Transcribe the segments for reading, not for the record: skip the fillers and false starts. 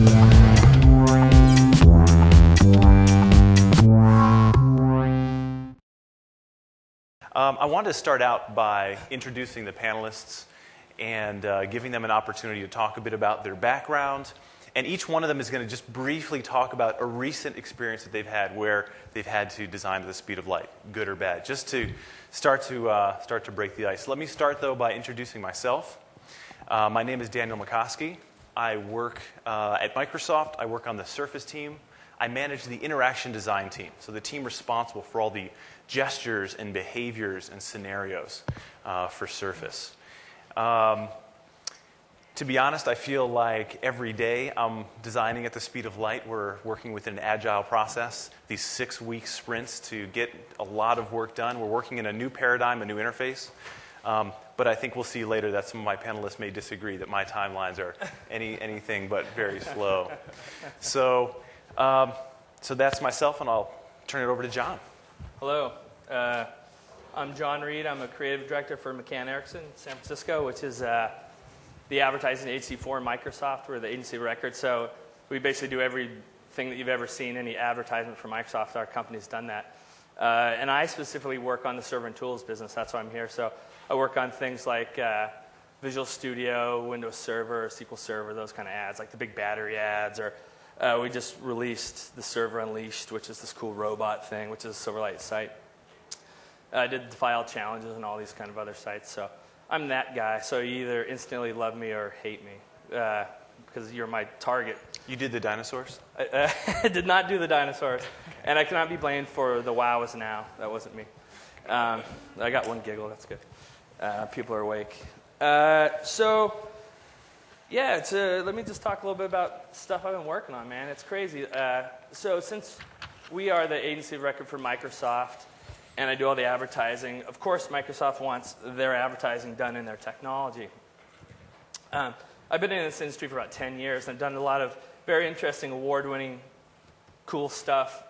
I wanted to start out by introducing the panelists and giving them an opportunity to talk a bit about their background. And each one of them is going to just briefly talk about a recent experience that they've had where they've had to design at the speed of light, good or bad, just to start to break the ice. Let me start, though, by introducing myself. My name is Daniel McCoskey. I work at Microsoft. I work on the Surface team. I manage the interaction design team, so the team responsible for all the gestures and behaviors and scenarios for Surface. To be honest, I feel like every day I'm designing at the speed of light. We're working with an agile process, these 6-week sprints to get a lot of work done. We're working in a new paradigm, a new interface. But I think we'll see later that some of my panelists may disagree that my timelines are anything but very slow. So that's myself, and I'll turn it over to John. Hello. I'm John Reed. I'm a creative director for McCann Erickson, San Francisco, which is the advertising agency for Microsoft. We're the agency of record. So we basically do everything that you've ever seen, any advertisement for Microsoft. Our company's done that. And I specifically work on the server and tools business. That's why I'm here. So I work on things like Visual Studio, Windows Server, SQL Server, those kind of ads, like the big battery ads. Or we just released the Server Unleashed, which is this cool robot thing, which is a Silverlight site. I did the file challenges and all these kind of other sites. So I'm that guy. So you either instantly love me or hate me because you're my target. You did the dinosaurs? I did not do the dinosaurs. And I cannot be blamed for the wow is now. That wasn't me. I got one giggle. That's good. People are awake. Yeah, let me just talk a little bit about stuff I've been working on, man. It's crazy. So since we are the agency of record for Microsoft, and I do all the advertising, of course Microsoft wants their advertising done in their technology. I've been in this industry for about 10 years, and I've done a lot of very interesting, award-winning, cool stuff.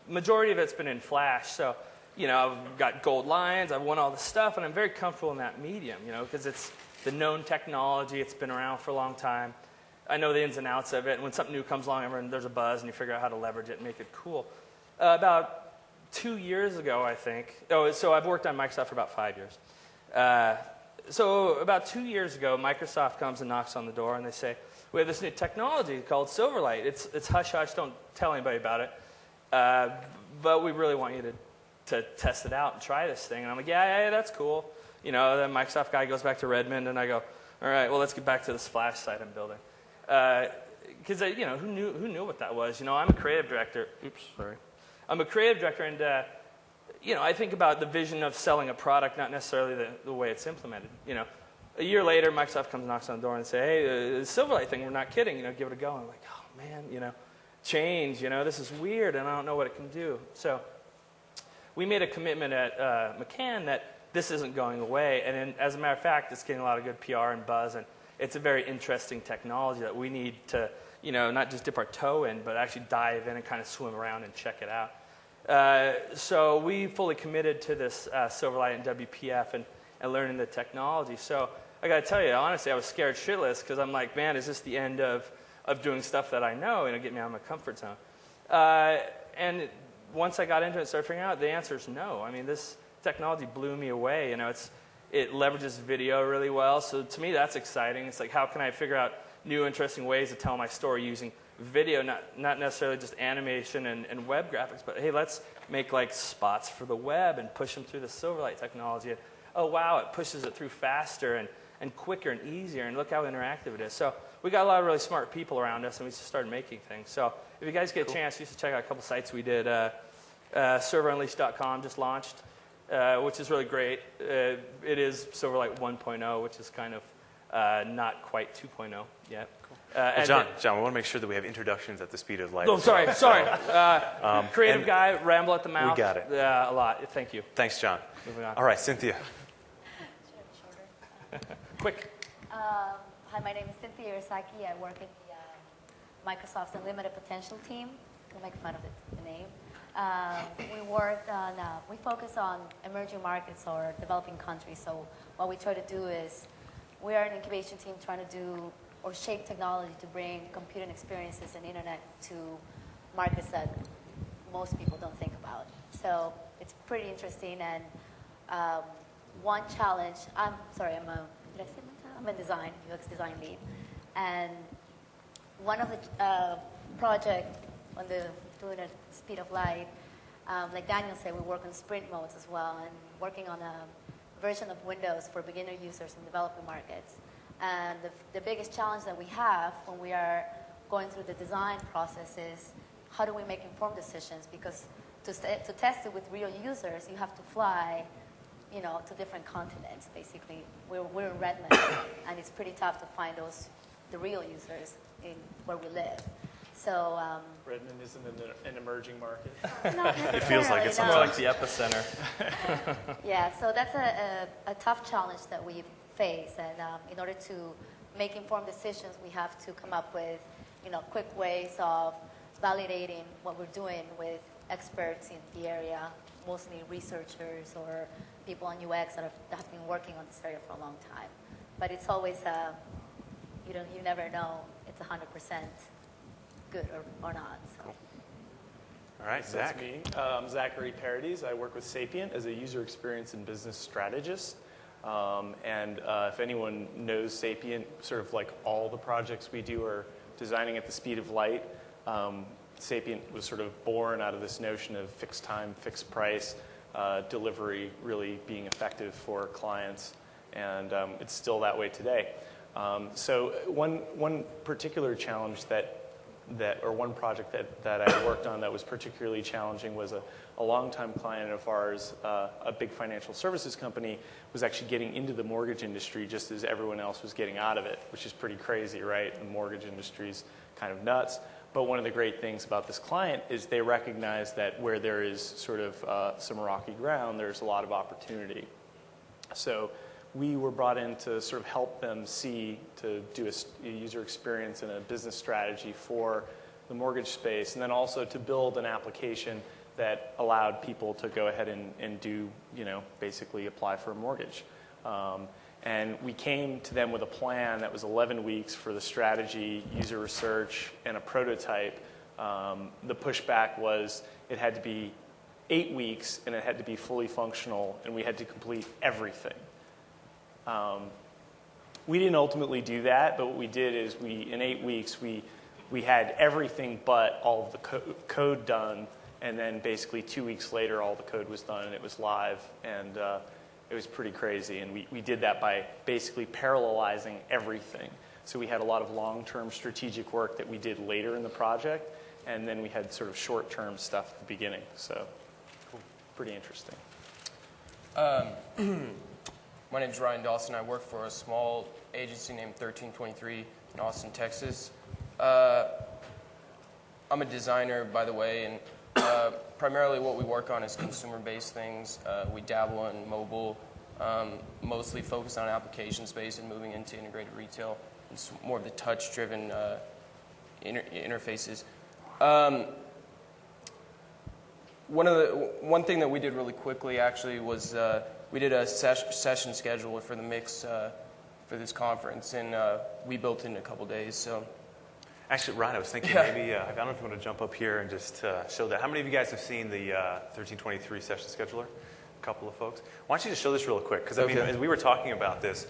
Majority of it's been in Flash, so I've got gold lions, I've won all this stuff, and I'm very comfortable in that medium, because it's the known technology, it's been around for a long time. I know the ins and outs of it, and when something new comes along, there's a buzz, and you figure out how to leverage it and make it cool. About 2 years ago, I think, so I've worked on Microsoft for about 5 years. So about 2 years ago, Microsoft comes and knocks on the door, and they say, we have this new technology called Silverlight. It's hush-hush, don't tell anybody about it, but we really want you to test it out and try this thing. And I'm like, yeah, that's cool. The Microsoft guy goes back to Redmond, and I go, all right, well, let's get back to this Flash site I'm building. Because, who knew what that was? I'm a creative director. Oops, sorry. I'm a creative director, and, I think about the vision of selling a product, not necessarily the way it's implemented. A year later, Microsoft comes and knocks on the door and say, hey, the Silverlight thing, we're not kidding, give it a go. And I'm like, oh, man, change, this is weird, and I don't know what it can do. So we made a commitment at McCann that this isn't going away, and as a matter of fact, it's getting a lot of good PR and buzz, and it's a very interesting technology that we need to, not just dip our toe in, but actually dive in and kind of swim around and check it out. So we fully committed to this Silverlight and WPF and learning the technology. So I got to tell you, honestly, I was scared shitless because I'm like, man, is this the end of doing stuff that I know, get me out of my comfort zone? And once I got into it and started figuring out, the answer is no. I mean, this technology blew me away. It leverages video really well. So to me, that's exciting. It's like, how can I figure out new, interesting ways to tell my story using video, not necessarily just animation and web graphics, but hey, let's make like spots for the web and push them through the Silverlight technology. And, oh, wow, it pushes it through faster and quicker and easier, and look how interactive it is. So we got a lot of really smart people around us, and we just started making things. So if you guys get a chance, you should check out a couple sites we did. ServerUnleashed.com just launched, which is really great. It is Silverlight 1.0, which is kind of not quite 2.0 yet. Cool. Well, John, we want to make sure that we have introductions at the speed of light. Oh, sorry. Creative guy, ramble at the mouth. We got it. A lot. Thank you. Thanks, John. Moving on. All right, Cynthia. Quick. Hi, my name is Cynthia Irisaki. I work in the Microsoft's Unlimited Potential team. Don't make fun of the name. We focus on emerging markets or developing countries. So what we try to do is, we are an incubation team trying to do or shape technology to bring computing experiences and internet to markets that most people don't think about. So it's pretty interesting. And one challenge, I'm a design, UX design lead. And one of the project on doing the speed of light, like Daniel said, we work on sprint modes as well, and working on a version of Windows for beginner users in developing markets. And the biggest challenge that we have when we are going through the design process is how do we make informed decisions? Because to test it with real users, you have to fly, to different continents. Basically, we're in Redmond, and it's pretty tough to find the real users in where we live. So Redmond isn't an emerging market. Not It feels like it's necessarily, More no. like the epicenter. Yeah, so that's a tough challenge that we face, and in order to make informed decisions, we have to come up with, quick ways of validating what we're doing with experts in the area, mostly researchers or people on UX that have been working on this area for a long time. But it's always, you never know it's 100% good or not. So. All right, So Zach. that's me. I'm Zachary Paradis. I work with Sapient as a user experience and business strategist. If anyone knows Sapient, sort of like all the projects we do are designing at the speed of light. Sapient was sort of born out of this notion of fixed time, fixed price, delivery really being effective for clients, and it's still that way today. So one particular challenge or one project that I worked on that was particularly challenging was a longtime client of ours, a big financial services company, was actually getting into the mortgage industry just as everyone else was getting out of it, which is pretty crazy, right? The mortgage industry's kind of nuts. But one of the great things about this client is they recognize that where there is sort of some rocky ground, there's a lot of opportunity. So we were brought in to sort of help them to do a user experience and a business strategy for the mortgage space, and then also to build an application that allowed people to go ahead and do, basically apply for a mortgage. And we came to them with a plan that was 11 weeks for the strategy, user research, and a prototype. The pushback was it had to be 8 weeks, and it had to be fully functional, and we had to complete everything. We didn't ultimately do that, but what we did is in 8 weeks, we had everything but all of the code done, and then basically 2 weeks later, all the code was done, and it was live, and it was pretty crazy. And we did that by basically parallelizing everything. So we had a lot of long-term strategic work that we did later in the project, and then we had sort of short-term stuff at the beginning. So pretty interesting. My name is Ryan Dawson. I work for a small agency named 1323 in Austin, Texas. I'm a designer, by the way, and primarily what we work on is consumer-based things. We dabble in mobile, mostly focused on application space and moving into integrated retail. It's more of the touch-driven interfaces. One thing that we did really quickly actually was we did a session schedule for the MIX for this conference, and we built it in a couple days. So, Actually, Ryan, I was thinking maybe, I don't know if you want to jump up here and just show that. How many of you guys have seen the 1323 session scheduler? A couple of folks. Why don't you just show this real quick? Because I mean, as we were talking about this,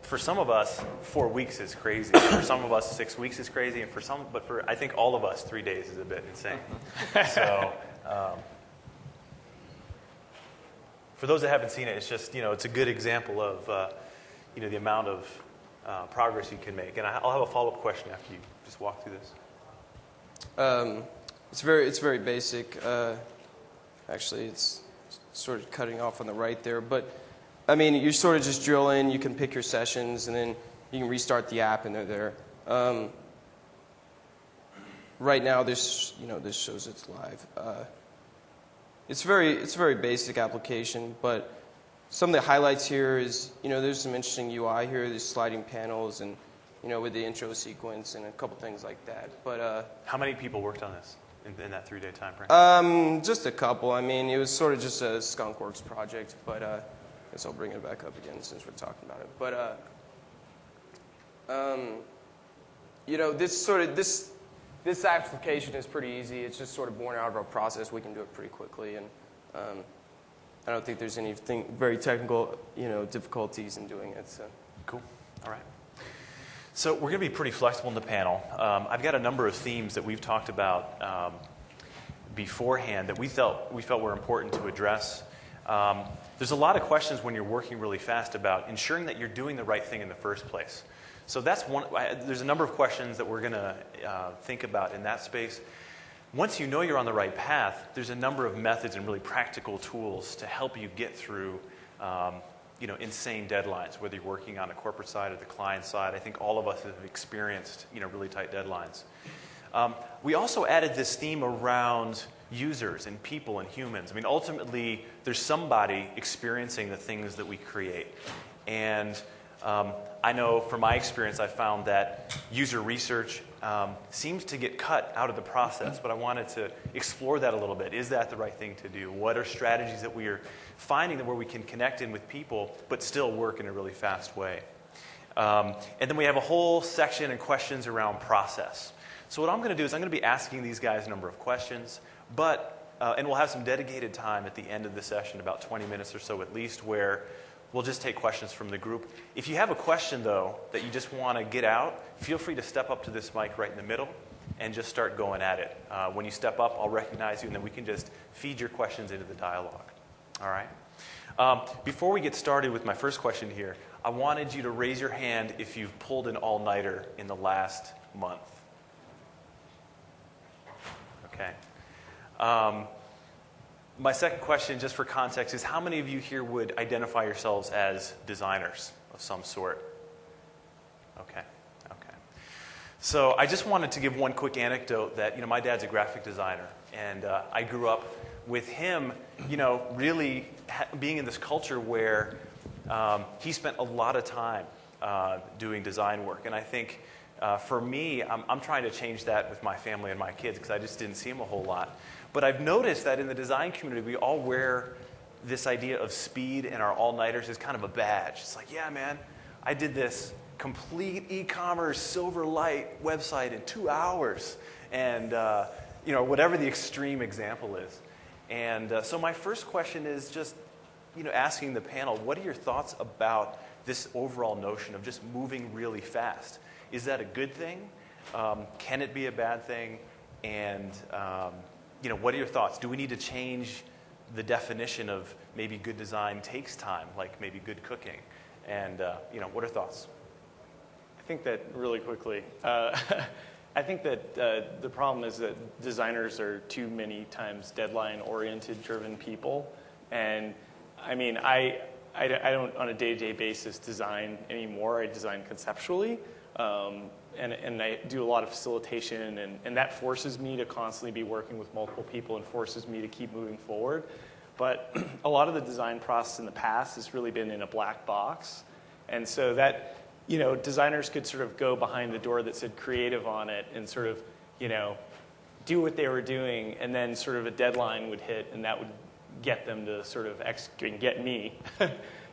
for some of us, 4 weeks is crazy. For some of us, 6 weeks is crazy, and but for I think all of us, 3 days is a bit insane. So, for those that haven't seen it, it's just it's a good example of the amount of progress you can make. And I'll have a follow-up question after you just walk through this. It's very basic. Actually, it's sort of cutting off on the right there. But, I mean, you sort of just drill in. You can pick your sessions, and then you can restart the app, and they're there. Right now, this shows it's live. It's a very basic application, but some of the highlights here is, there's some interesting UI here. There's sliding panels and, with the intro sequence and a couple things like that. But how many people worked on this in that 3-day time frame? Just a couple. I mean, it was sort of just a skunkworks project, but I guess I'll bring it back up again since we're talking about it. But This application is pretty easy. It's just sort of born out of our process. We can do it pretty quickly, and I don't think there's anything very technical, difficulties in doing it. So. Cool. All right. So we're going to be pretty flexible in the panel. I've got a number of themes that we've talked about beforehand that we felt were important to address. There's a lot of questions when you're working really fast about ensuring that you're doing the right thing in the first place. So that's one. There's a number of questions that we're going to think about in that space. Once you know you're on the right path, there's a number of methods and really practical tools to help you get through insane deadlines, whether you're working on a corporate side or the client side. I think all of us have experienced really tight deadlines. We also added this theme around users and people and humans. I mean, ultimately, there's somebody experiencing the things that we create. And I know from my experience, I found that user research seems to get cut out of the process, but I wanted to explore that a little bit. Is that the right thing to do? What are strategies that we are finding that where we can connect in with people, but still work in a really fast way? And then we have a whole section and questions around process. So what I'm going to do is I'm going to be asking these guys a number of questions, and we'll have some dedicated time at the end of the session, about 20 minutes or so at least, where we'll just take questions from the group. If you have a question, though, that you just want to get out, feel free to step up to this mic right in the middle and just start going at it. When you step up, I'll recognize you, and then we can just feed your questions into the dialogue. All right? Before we get started with my first question here, I wanted you to raise your hand if you've pulled an all-nighter in the last month. Okay. My second question, just for context, is how many of you here would identify yourselves as designers of some sort? Okay. So I just wanted to give one quick anecdote that, my dad's a graphic designer, and I grew up with him, really being in this culture where he spent a lot of time doing design work. And I think for me, I'm trying to change that with my family and my kids because I just didn't see him a whole lot. But I've noticed that in the design community, we all wear this idea of speed and our all-nighters as kind of a badge. It's like, yeah, man, I did this complete e-commerce Silverlight website in 2 hours. And, whatever the extreme example is. And so my first question is just, asking the panel, what are your thoughts about this overall notion of just moving really fast? Is that a good thing? Can it be a bad thing? And, what are your thoughts? Do we need to change the definition of maybe good design takes time, like maybe good cooking? And, what are thoughts? I think that really quickly, I think that the problem is that designers are too many times deadline-oriented, driven people. And, I mean, I don't, on a day-to-day basis, design anymore. I design conceptually. And I do a lot of facilitation, and that forces me to constantly be working with multiple people and forces me to keep moving forward. But a lot of the design process in the past has really been in a black box. And so that, designers could sort of go behind the door that said creative on it and sort of, do what they were doing, and then sort of a deadline would hit, and that would get them to sort of get me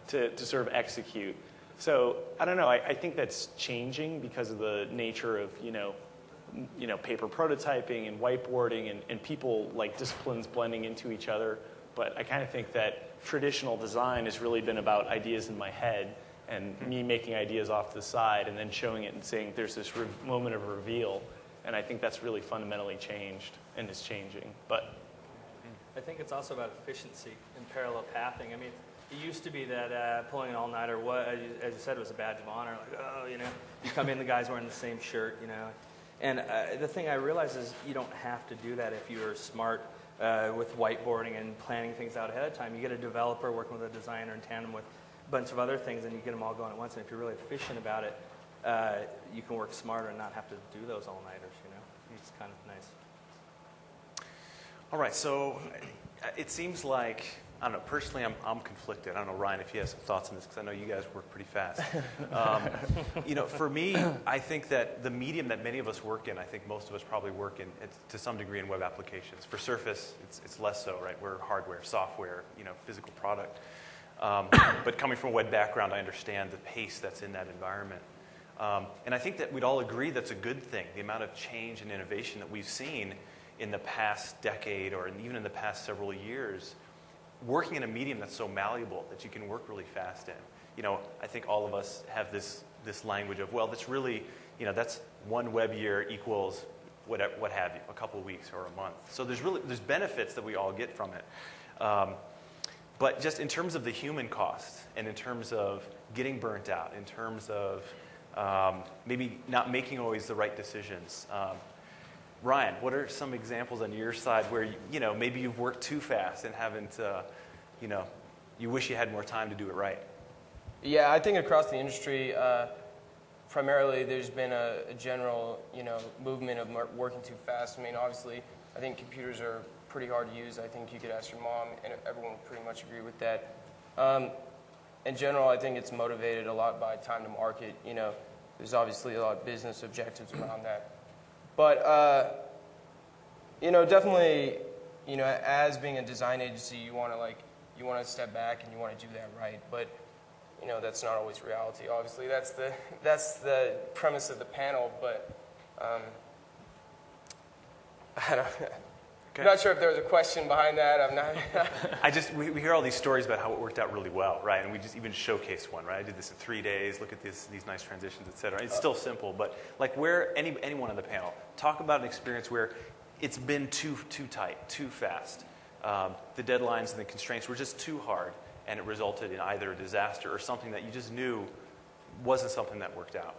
to sort of execute. So I don't know. I think that's changing because of the nature of paper prototyping and whiteboarding and people like disciplines blending into each other. But I kind of think that traditional design has really been about ideas in my head and me making ideas off to the side and then showing it and saying there's this moment of reveal. And I think that's really fundamentally changed and is changing. But I think it's also about efficiency and parallel pathing. I mean, it used to be that pulling an all-nighter, as you said, was a badge of honor. Like, you come in, the guy's wearing the same shirt, And the thing I realize is you don't have to do that if you're smart with whiteboarding and planning things out ahead of time. You get a developer working with a designer in tandem with a bunch of other things, and you get them all going at once. And if you're really efficient about it, you can work smarter and not have to do those all-nighters, It's kind of nice. All right, so it seems like, I don't know, personally I'm conflicted. I don't know, Ryan, if you have some thoughts on this, because I know you guys work pretty fast. For me, I think that the medium that many of us work in, I think most of us probably work in, to some degree, in web applications. For Surface, it's less so, right? We're hardware, software, physical product. But coming from a web background, I understand the pace that's in that environment. And I think that we'd all agree that's a good thing, the amount of change and innovation that we've seen in the past decade or even in the past several years, working in a medium that's so malleable that you can work really fast in. You know, I think all of us have this language of, well, that's really, you know, that's one web year equals what have you, a couple of weeks or a month. So there's benefits that we all get from it. But just in terms of the human cost and in terms of getting burnt out, in terms of maybe not making always the right decisions. Ryan, what are some examples on your side where, you know, maybe you've worked too fast and haven't, you know, you wish you had more time to do it right? Yeah, I think across the industry, primarily there's been a general, you know, movement of working too fast. I mean, obviously, I think computers are pretty hard to use. I think you could ask your mom, and everyone would pretty much agree with that. In general, I think it's motivated a lot by time to market. You know, there's obviously a lot of business objectives around that. But, you know, definitely, you know, as being a design agency, you want to step back and you want to do that right. But, you know, that's not always reality. Obviously, that's the premise of the panel. But I don't. Okay. I'm not sure if there was a question behind that. I'm not. We hear all these stories about how it worked out really well, right? And we just even showcase one, right? I did this in 3 days. Look at these nice transitions, et cetera. It's still simple, but like where anyone on the panel, talk about an experience where it's been too tight, too fast. The deadlines and the constraints were just too hard, and it resulted in either a disaster or something that you just knew wasn't something that worked out.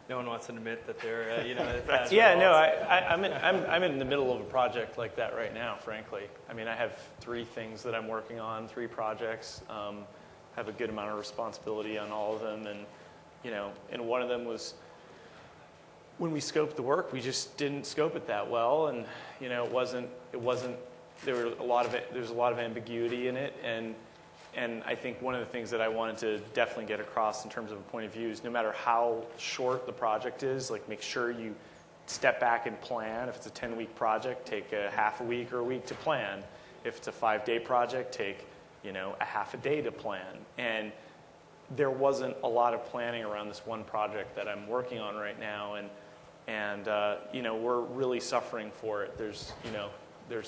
No one wants to admit that they're, you know, Yeah, no, I'm in the middle of a project like that right now, frankly. I mean, I have 3 things that I'm working on, 3 projects, have a good amount of responsibility on all of them, and, you know, and one of them was when we scoped the work, we just didn't scope it that well, and, you know, it wasn't, there's a lot of ambiguity in it, and I think one of the things that I wanted to definitely get across in terms of a point of view is no matter how short the project is, like make sure you step back and plan. If it's a 10-week project, take a half a week or a week to plan. If it's a 5-day project, take, you know, a half a day to plan. And there wasn't a lot of planning around this one project that I'm working on right now, and you know, we're really suffering for it. There's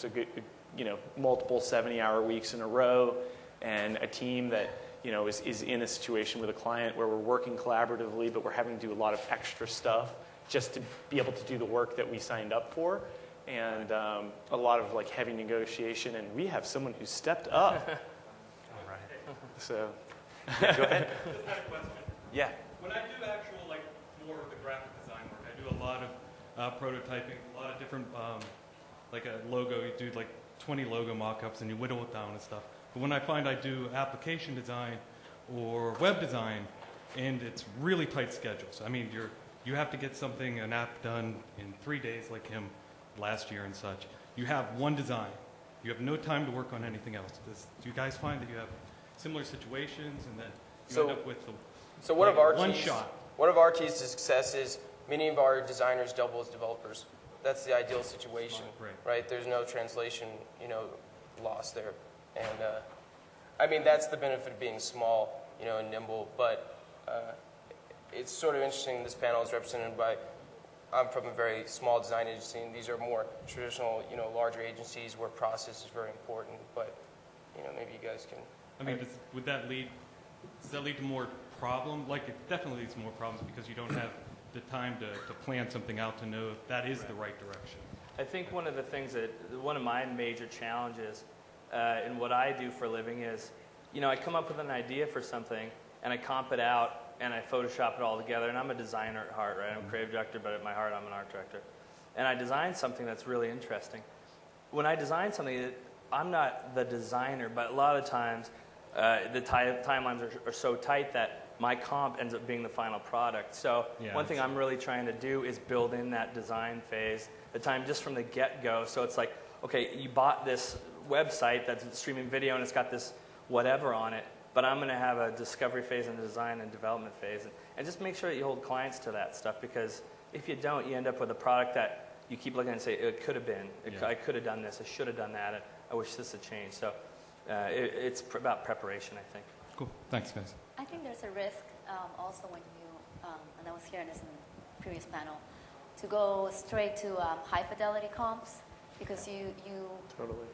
a good, you know, multiple 70-hour weeks in a row, and a team that, you know, is in a situation with a client where we're working collaboratively, but we're having to do a lot of extra stuff just to be able to do the work that we signed up for, and a lot of like heavy negotiation. And we have someone who stepped up. All right. So, yeah, go ahead. Just had a question. Yeah. When I do actual, like, more of the graphic design work, I do a lot of prototyping, a lot of different, like a logo, you do like 20 logo mock-ups and you whittle it down and stuff. But when I find I do application design or web design, and it's really tight schedules. I mean, you have to get an app done in 3 days like him last year and such. You have one design. You have no time to work on anything else. Do you guys find that you have similar situations and then you end up with one of our one keys, shot? One of our keys to success is many of our designers double as developers. That's the ideal situation, right? There's no translation, you know, loss there. And I mean, that's the benefit of being small, you know, and nimble. But it's sort of interesting. This panel is represented by, I'm from a very small design agency, and these are more traditional, you know, larger agencies where process is very important. But, you know, maybe you guys can. I mean, does that lead to more problem? Like, it definitely leads to more problems because you don't have the time to plan something out to know if that is the right direction. I think one of my major challenges in what I do for a living is, you know, I come up with an idea for something and I comp it out and I Photoshop it all together, and I'm a designer at heart, right? I'm a creative director, but at my heart I'm an art director. And I design something that's really interesting. When I design something, I'm not the designer, but a lot of times the timelines are so tight that my comp ends up being the final product. So one thing I'm really trying to do is build in that design phase, the time just from the get-go. So it's like, okay, you bought this website that's streaming video and it's got this whatever on it, but I'm going to have a discovery phase and a design and development phase. And just make sure that you hold clients to that stuff, because if you don't, you end up with a product that you keep looking at and say, it could have been, I could have done this, I should have done that, I wish this had changed. So it's about preparation, I think. Cool. Thanks, guys. I think there's a risk also when you, and I was hearing this in the previous panel, to go straight to high fidelity comps, because you Totally.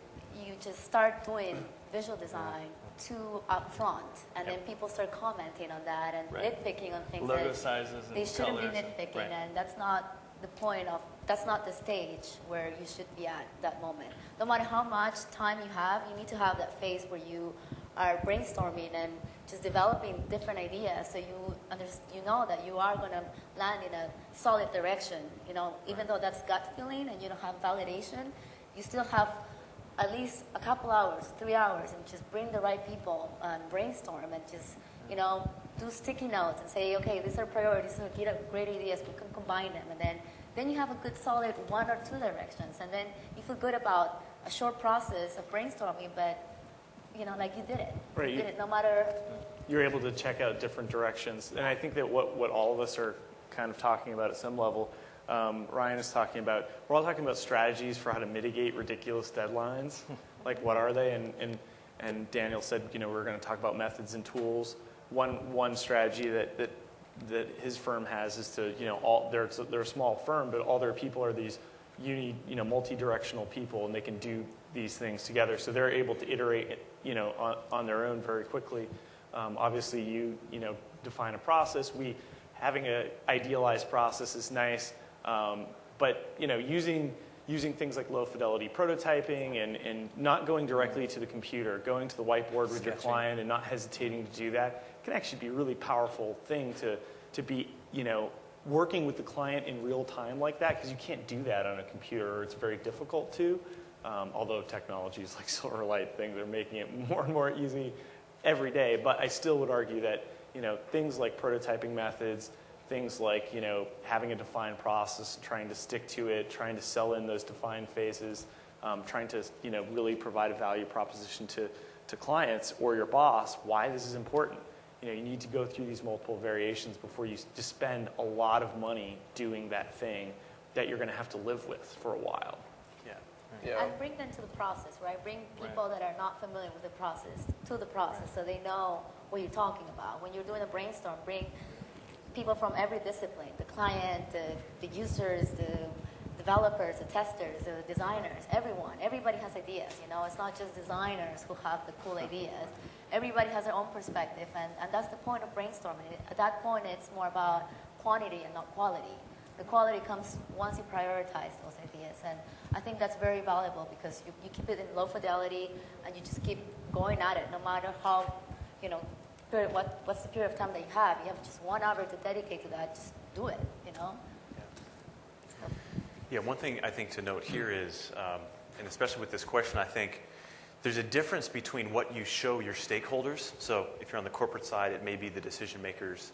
you just start doing visual design too upfront, and then people start commenting on that and nitpicking on things Logo that sizes and they shouldn't be colors nitpicking, and that's not the point of, that's not the stage where you should be at that moment. No matter how much time you have, you need to have that phase where you are brainstorming and just developing different ideas, so you know that you are going to land in a solid direction. You know, even though that's gut feeling and you don't have validation, you still have at least a couple hours, 3 hours, and just bring the right people and brainstorm and just, you know, do sticky notes and say, okay, these are priorities, these are great ideas, we can combine them, and then you have a good solid 1 or 2 directions, and then you feel good about a short process of brainstorming, but you know, like you did it. Right. You did it no matter. You're able to check out different directions. And I think that what all of us are kind of talking about at some level, Ryan is talking about, we're all talking about strategies for how to mitigate ridiculous deadlines. Like, what are they? And Daniel said, you know, we're going to talk about methods and tools. One strategy that his firm has is to, you know, they're a small firm, but all their people are these multi-directional people, and they can do these things together. So they're able to iterate, you know, on their own very quickly. Obviously, you know, define a process. Having an idealized process is nice, but you know, using things like low fidelity prototyping and not going directly to the computer, going to the whiteboard with your client and not hesitating to do that can actually be a really powerful thing to be, you know, working with the client in real time like that, because you can't do that on a computer, or it's very difficult to. Although technologies like Silverlight things are making it more and more easy every day, but I still would argue that, you know, things like prototyping methods, things like, you know, having a defined process, trying to stick to it, trying to sell in those defined phases, trying to, you know, really provide a value proposition to clients or your boss, why this is important. You know, you need to go through these multiple variations before you just spend a lot of money doing that thing that you're going to have to live with for a while. Yeah. And bring them to the process, right? Bring people that are not familiar with the process to the process, so they know what you're talking about. When you're doing a brainstorm, bring people from every discipline, the client, the users, the developers, the testers, the designers, everyone. Everybody has ideas, you know. It's not just designers who have the cool ideas. Everybody has their own perspective, and that's the point of brainstorming. At that point, it's more about quantity and not quality. The quality comes once you prioritize those ideas, and I think that's very valuable, because you keep it in low fidelity and you just keep going at it, no matter how, you know, what's the period of time that you have. You have just 1 hour to dedicate to that. Just do it, you know. Yeah, one thing I think to note here is, and especially with this question, I think there's a difference between what you show your stakeholders. So if you're on the corporate side, it may be the decision makers,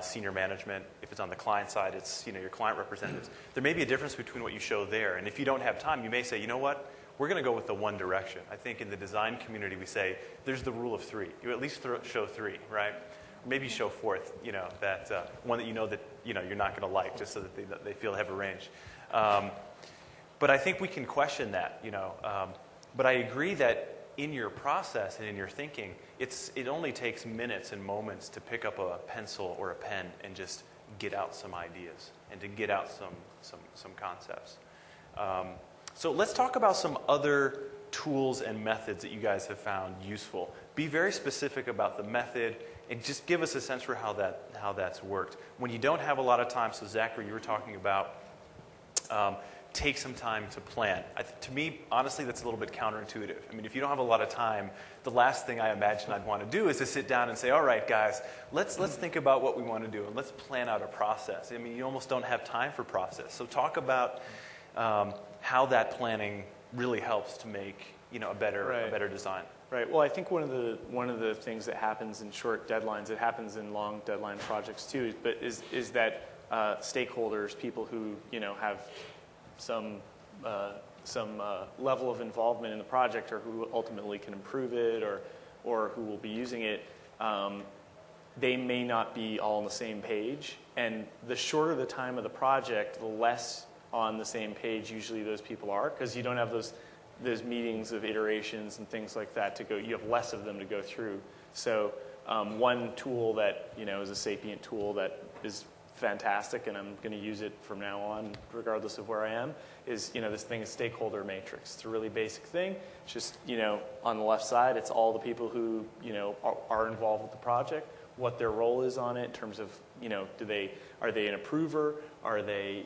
senior management. If it's on the client side, it's, you know, your client representatives. There may be a difference between what you show there. And if you don't have time, you may say, you know what, we're going to go with the one direction. I think in the design community, we say there's the rule of 3. You at least show 3, right? Maybe show 4th, you know, that one that you know you're not going to like, just so that they feel they have a range. But I think we can question that, you know. But I agree that in your process and in your thinking, it only takes minutes and moments to pick up a pencil or a pen and just get out some ideas and to get out some concepts. So let's talk about some other tools and methods that you guys have found useful. Be very specific about the method and just give us a sense for how that's worked. When you don't have a lot of time, so Zachary, you were talking about take some time to plan. To me, honestly, that's a little bit counterintuitive. I mean, if you don't have a lot of time, the last thing I imagine I'd want to do is to sit down and say, all right, guys, let's think about what we want to do, and let's plan out a process. I mean, you almost don't have time for process. So talk about how that planning really helps to make, you know, a better design. Right. Well, I think one of the things that happens in short deadlines, it happens in long deadline projects too, but is that stakeholders, people who, you know, have some level of involvement in the project, or who ultimately can improve it, or who will be using it, they may not be all on the same page. And the shorter the time of the project, the less on the same page usually those people are, because you don't have those meetings of iterations and things like that to go. You have less of them to go through. So One tool that, is a Sapient tool that is fantastic, and I'm going to use it from now on, regardless of where I am, is, this thing is stakeholder matrix. It's a really basic thing. It's just, on the left side, it's all the people who, are involved with the project, what their role is on it in terms of, are they an approver? Are they,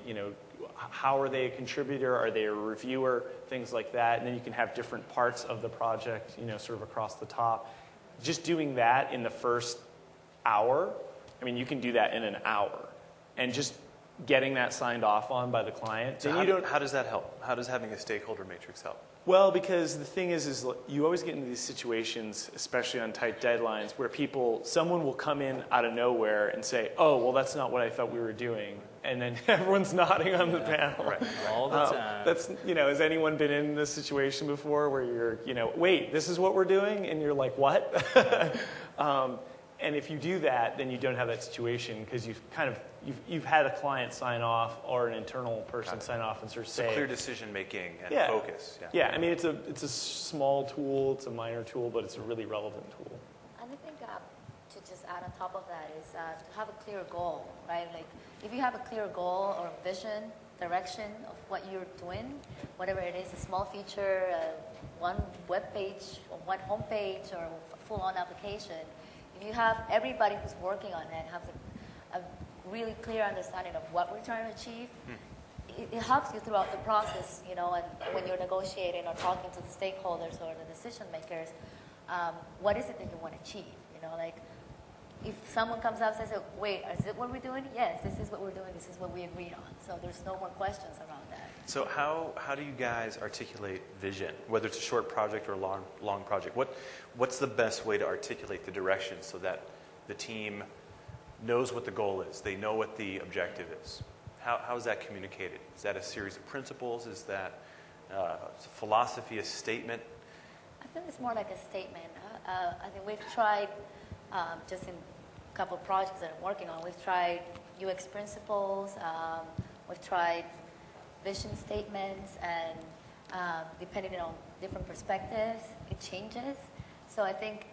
how are they a contributor? Are they a reviewer? Things like that. And then you can have different parts of the project, sort of across the top. Just doing that in the first hour, you can do that in an hour. And just getting that signed off on by the client. So how does that help? How does having a stakeholder matrix help? Well, because the thing is you always get into these situations, especially on tight deadlines, where someone will come in out of nowhere and say, oh, well, that's not what I thought we were doing. And then everyone's nodding on the panel. Right. All the time. That's, has anyone been in this situation before where you're, wait, this is what we're doing? And you're like, what? And if you do that, then you don't have that situation because you've had a client sign off or an internal person sign off and sort of say, clear decision making and focus. Yeah. It's a small tool, it's a minor tool, but it's a really relevant tool. And I think to just add on top of that is to have a clear goal, right? Like if you have a clear goal or vision, direction of what you're doing, whatever it is, a small feature, one web page, or one home page, or a full-on application. If you have everybody who's working on it have a really clear understanding of what we're trying to achieve, it helps you throughout the process, and when you're negotiating or talking to the stakeholders or the decision makers, what is it that you want to achieve? Like if someone comes up and says, wait, is it what we're doing? Yes, this is what we're doing. This is what we agreed on. So there's no more questions around that. So how do you guys articulate vision, whether it's a short project or a long project? What's the best way to articulate the direction so that the team knows what the goal is? They know what the objective is. How is that communicated? Is that a series of principles? Is that philosophy, a statement? I think it's more like a statement. I think we've tried, just in a couple of projects that I'm working on, we've tried UX principles, we've tried vision statements, and depending on different perspectives, it changes. So I think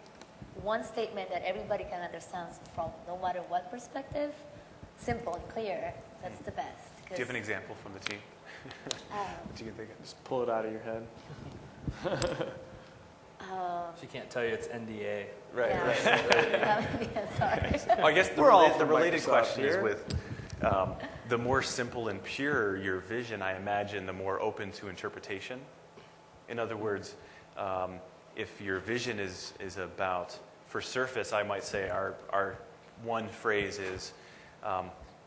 one statement that everybody can understand from no matter what perspective, simple and clear, that's the best. Do you have an example from the team? What you can think of? Just pull it out of your head. She can't tell you it's NDA. Right. Yeah, sorry. Well, I guess the related Microsoft question here. is with the more simple and pure your vision, I imagine, the more open to interpretation. In other words, if your vision is about, for Surface, I might say our one phrase is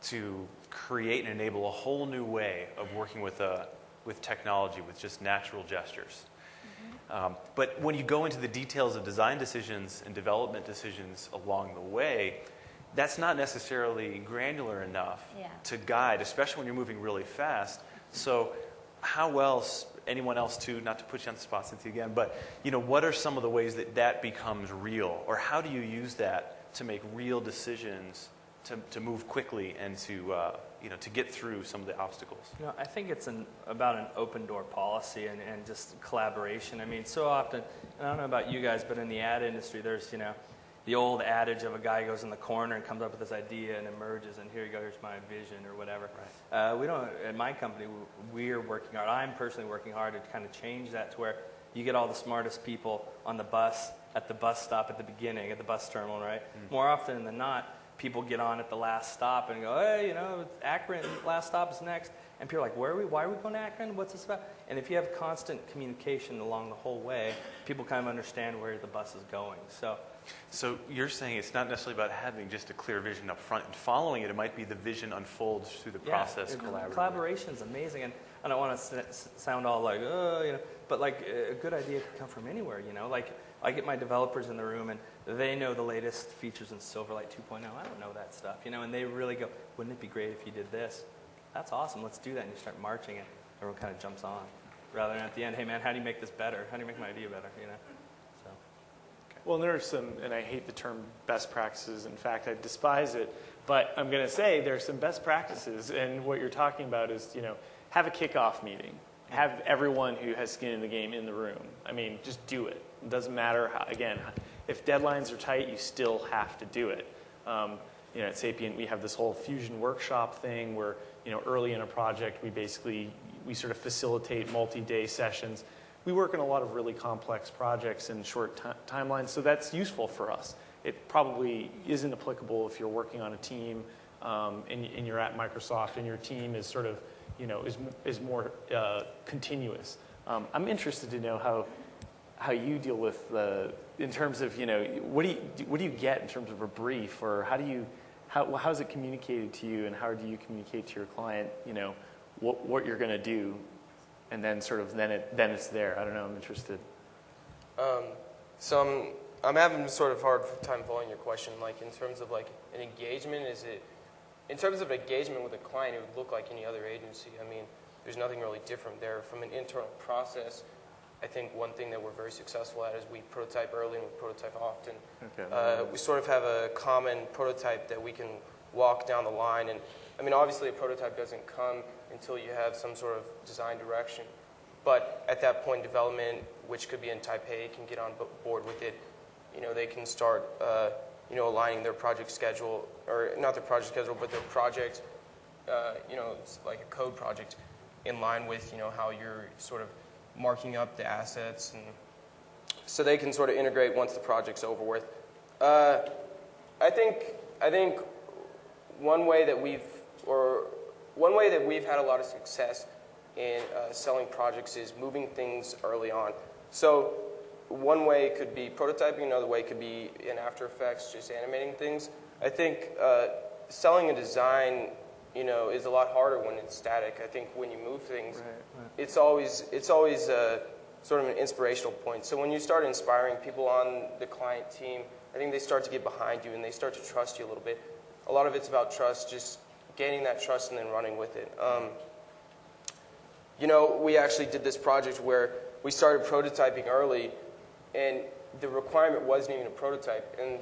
to create and enable a whole new way of working with technology, with just natural gestures. But when you go into the details of design decisions and development decisions along the way, that's not necessarily granular enough to guide, especially when you're moving really fast. So how else, anyone else too, not to put you on the spot, Cynthia, again, but what are some of the ways that becomes real? Or how do you use that to make real decisions to move quickly and to get through some of the obstacles? I think it's about an open door policy and just collaboration. I mean, so often, and I don't know about you guys, but in the ad industry, there's, the old adage of a guy goes in the corner and comes up with this idea and emerges, and here you go, here's my vision or whatever. Right. We don't, at my company, we're working hard. I'm personally working hard to kind of change that to where you get all the smartest people on the bus, at the bus stop at the beginning, at the bus terminal, right? More often than not, people get on at the last stop and go, hey, Akron, last stop is next. And people are like, why are we going to Akron? What's this about? And if you have constant communication along the whole way, people kind of understand where the bus is going. So you're saying it's not necessarily about having just a clear vision up front and following it. It might be the vision unfolds through the process collaboratively. Collaboration is amazing. And I don't want to sound all like, but like a good idea can come from anywhere, Like I get my developers in the room and they know the latest features in Silverlight 2.0. I don't know that stuff, and they really go, wouldn't it be great if you did this? That's awesome. Let's do that. And you start marching and everyone kind of jumps on. Rather than at the end, hey man, how do you make this better? How do you make my idea better? So. Well, there are some, and I hate the term best practices. In fact, I despise it. But I'm going to say there are some best practices. And what you're talking about is, have a kickoff meeting. Have everyone who has skin in the game in the room. I mean, just do it. It doesn't matter how, again, if deadlines are tight, you still have to do it. At Sapient, we have this whole fusion workshop thing where, early in a project, we sort of facilitate multi-day sessions. We work in a lot of really complex projects in short timelines, so that's useful for us. It probably isn't applicable if you're working on a team and you're at Microsoft and your team is sort of, is more continuous. I'm interested to know how you deal with in terms of, what do you get in terms of a brief, or how is it communicated to you, and how do you communicate to your client, what you're going to do, and then then it's there. I don't know. I'm interested. So I'm having sort of hard time following your question. Like in terms of like an engagement, in terms of engagement with a client, it would look like any other agency. I mean, there's nothing really different there. From an internal process, I think one thing that we're very successful at is we prototype early and we prototype often. Okay. We sort of have a common prototype that we can walk down the line. And I mean, obviously a prototype doesn't come until you have some sort of design direction. But at that point, development, which could be in type A, can get on board with it. They can start, aligning their project schedule, or not their project schedule, but their project, it's like a code project, in line with, how you're sort of marking up the assets, and so they can sort of integrate once the project's over with. I think one way that we've had a lot of success in selling projects is moving things early on. So one way could be prototyping, another way could be in After Effects, just animating things. I think selling a design, is a lot harder when it's static. I think when you move things, it's always sort of an inspirational point. So when you start inspiring people on the client team, I think they start to get behind you and they start to trust you a little bit. A lot of it's about trust, just gaining that trust and then running with it. We actually did this project where we started prototyping early, and the requirement wasn't even a prototype. And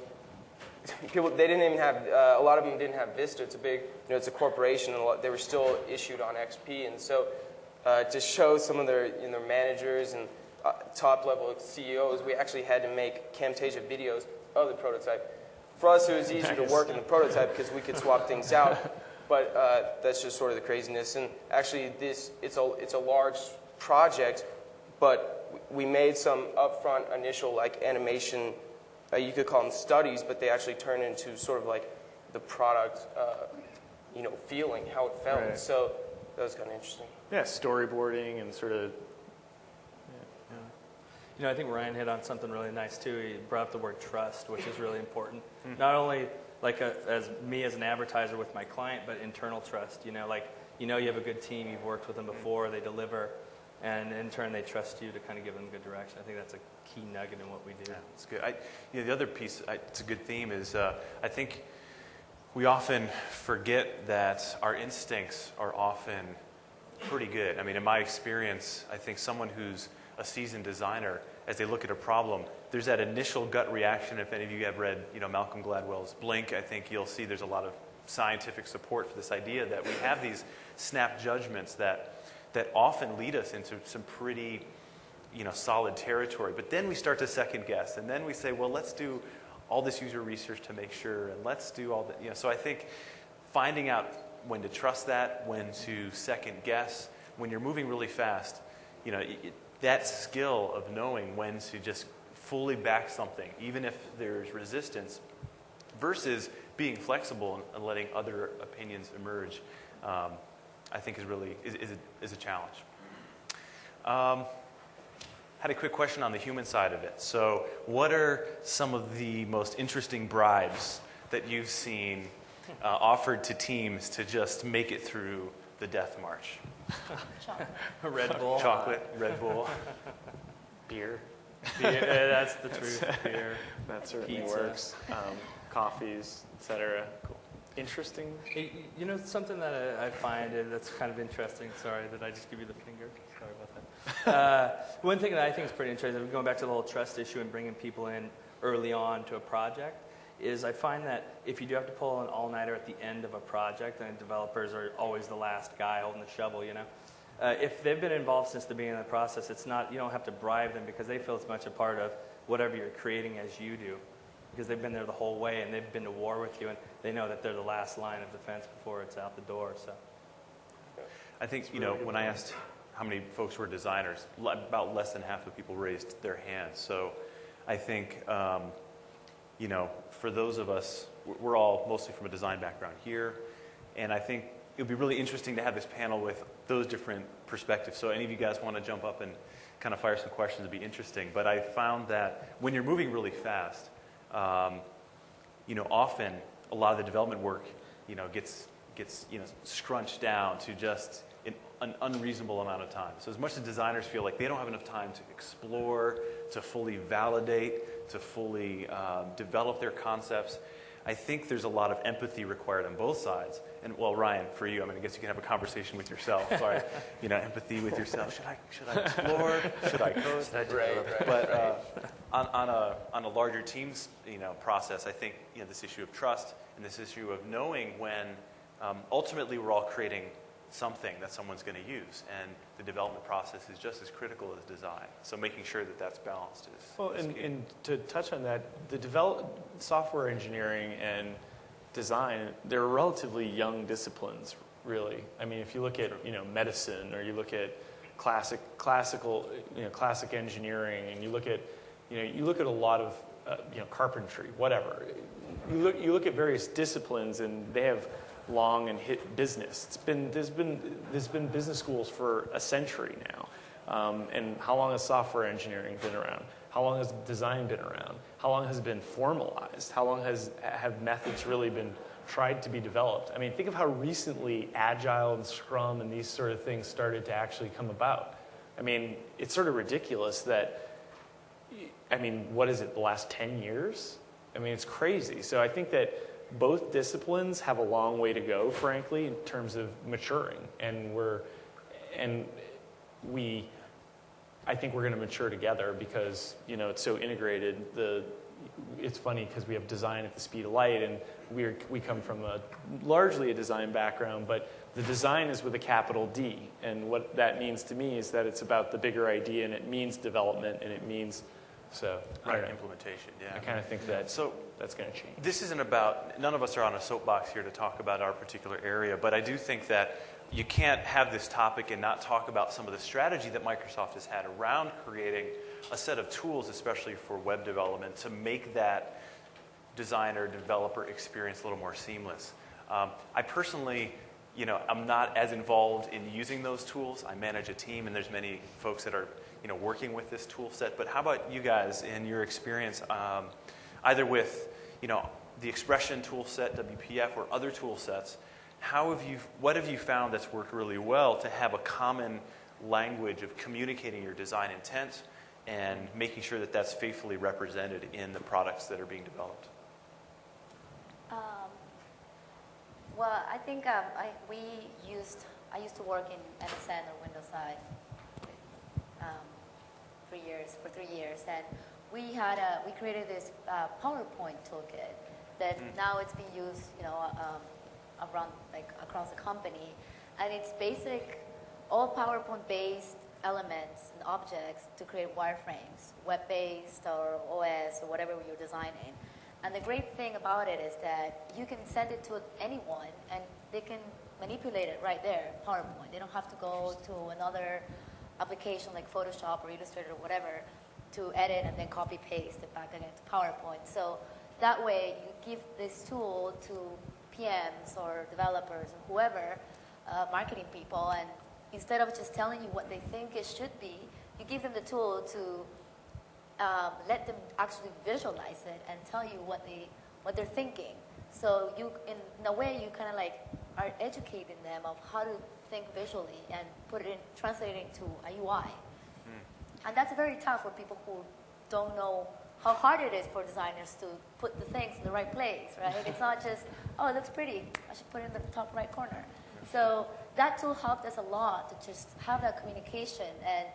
people, they didn't even have, a lot of them didn't have Vista. It's a big, it's a corporation, and they were still issued on XP. And so to show some of their managers and top-level CEOs, we actually had to make Camtasia videos of the prototype. For us, it was easier to work in the prototype because we could swap things out. But that's just sort of the craziness. And actually, it's a large project, but we made some upfront initial animation. You could call them studies, but they actually turn into sort of like the product, feeling, how it felt. Right. So that was kind of interesting. Yeah, storyboarding and sort of. I think Ryan hit on something really nice too. He brought up the word trust, which is really important. Not only as me as an advertiser with my client, but internal trust. You have a good team, you've worked with them before, they deliver, and in turn they trust you to kind of give them good direction. I think that's a key nugget in what we do. Yeah, it's good. The other piece, it's a good theme, is I think we often forget that our instincts are often pretty good. I mean, in my experience, I think someone who's a seasoned designer, as they look at a problem, there's that initial gut reaction. If any of you have read, Malcolm Gladwell's Blink, I think you'll see there's a lot of scientific support for this idea that we have these snap judgments that often lead us into some pretty, solid territory. But then we start to second guess, and then we say, well, let's do all this user research to make sure, and let's do all that. So I think finding out when to trust that, when to second guess, when you're moving really fast, that skill of knowing when to just fully back something, even if there's resistance, versus being flexible and letting other opinions emerge, I think is a challenge. Had a quick question on the human side of it. So what are some of the most interesting bribes that you've seen offered to teams to just make it through the death march? Red Bull. Chocolate, Red Bull. Beer. That's the truth. Beer. That certainly Pizza. works. Coffees, etc. Cool. Interesting. Something that I find that's kind of interesting. Sorry, did I just give you the finger? Sorry about that. One thing that I think is pretty interesting, going back to the whole trust issue and bringing people in early on to a project, is I find that if you do have to pull an all-nighter at the end of a project, and developers are always the last guy holding the shovel, if they've been involved since the beginning of the process, it's not, you don't have to bribe them because they feel it's much a part of whatever you're creating as you do, because they've been there the whole way and they've been to war with you, and they know that they're the last line of defense before it's out the door. So I think, when I asked how many folks were designers, about less than half the people raised their hands. So I think, for those of us, we're all mostly from a design background here, and I think it would be really interesting to have this panel with those different perspectives. So any of you guys want to jump up and kind of fire some questions, it'd be interesting. But I found that when you're moving really fast, often a lot of the development work, gets scrunched down to just an unreasonable amount of time. So as much as designers feel like they don't have enough time to explore, to fully validate, to fully develop their concepts, I think there's a lot of empathy required on both sides. And well, Ryan, for you, I guess you can have a conversation with yourself. Sorry, empathy with yourself. Should I explore? Should I code? Right. But on a larger teams, process, I think this issue of trust and this issue of knowing when ultimately we're all creating something that someone's going to use, and the development process is just as critical as design. So making sure that that's balanced is key. And to touch on that, the software engineering and design, they're relatively young disciplines, really. If you look at medicine, or you look at classic engineering, and you look at a lot of carpentry, whatever. You look at various disciplines, and they have long and hit business. There's been business schools for a century now. And how long has software engineering been around? How long has design been around? How long has it been formalized? How long have methods really been tried to be developed? Think of how recently Agile and Scrum and these sort of things started to actually come about. It's sort of ridiculous that, what is it, the last 10 years? It's crazy. So I think that both disciplines have a long way to go, frankly, in terms of maturing. I think we're going to mature together because, it's so integrated. It's funny because we have design at the speed of light, and we come from largely a design background, but the design is with a capital D. And what that means to me is that it's about the bigger idea, and it means development, and it means implementation. Yeah, I kind of think that so that's going to change. This isn't about, none of us are on a soapbox here to talk about our particular area, but I do think that you can't have this topic and not talk about some of the strategy that Microsoft has had around creating a set of tools, especially for web development, to make that designer, developer experience a little more seamless. I personally, I'm not as involved in using those tools. I manage a team, and there's many folks that are working with this tool set. But how about you guys in your experience, either with, the expression tool set, WPF, or other tool sets? What have you found that's worked really well to have a common language of communicating your design intent and making sure that that's faithfully represented in the products that are being developed? Well, I think I used to work in MSN or Windows side for 3 years, and we created this PowerPoint toolkit that now it's being used, around across the company, and it's basic, all PowerPoint-based elements and objects to create wireframes, web-based or OS or whatever you're designing. And the great thing about it is that you can send it to anyone, and they can manipulate it right there, PowerPoint. They don't have to go to another application like Photoshop or Illustrator or whatever to edit and then copy-paste it back again to PowerPoint. So that way, you give this tool to PMs or developers or whoever, marketing people, and instead of just telling you what they think it should be, you give them the tool to let them actually visualize it and tell you what they're thinking. So you, in a way, you kind of are educating them of how to think visually and translate it into a UI. And that's very tough for people who don't know how hard it is for designers to put the things in the right place, right? It's not just, oh, it looks pretty, I should put it in the top right corner. So that tool helped us a lot to just have that communication and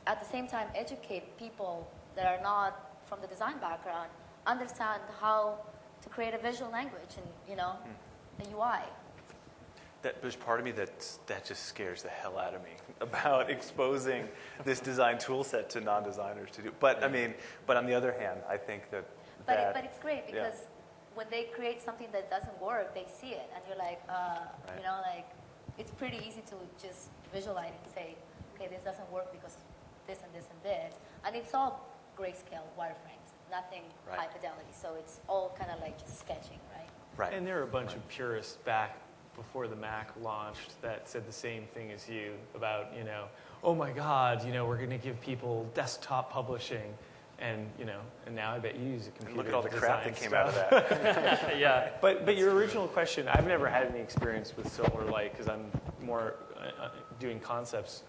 at the same time educate people that are not from the design background, understand how to create a visual language and, the UI. there's part of me that just scares the hell out of me about exposing this design tool set to non-designers to do. But I mean, but on the other hand, I think that. But it's great because when they create something that doesn't work, they see it, and you're like, Right. you know, like it's pretty easy to just visualize and say, okay, this doesn't work because this and this and this, and it's all grayscale wireframes, nothing Right. high fidelity. So it's all kind of like just sketching, right? Right. And there were a bunch of purists back before the Mac launched that said the same thing as you about, you know, oh my God, you know, we're going to give people desktop publishing. And, you know, and now I bet you use a computer. And look at all the to crap design that came stuff. out of that. Yeah. But your original question, I've never had any experience with Silverlight because I'm more doing concepts.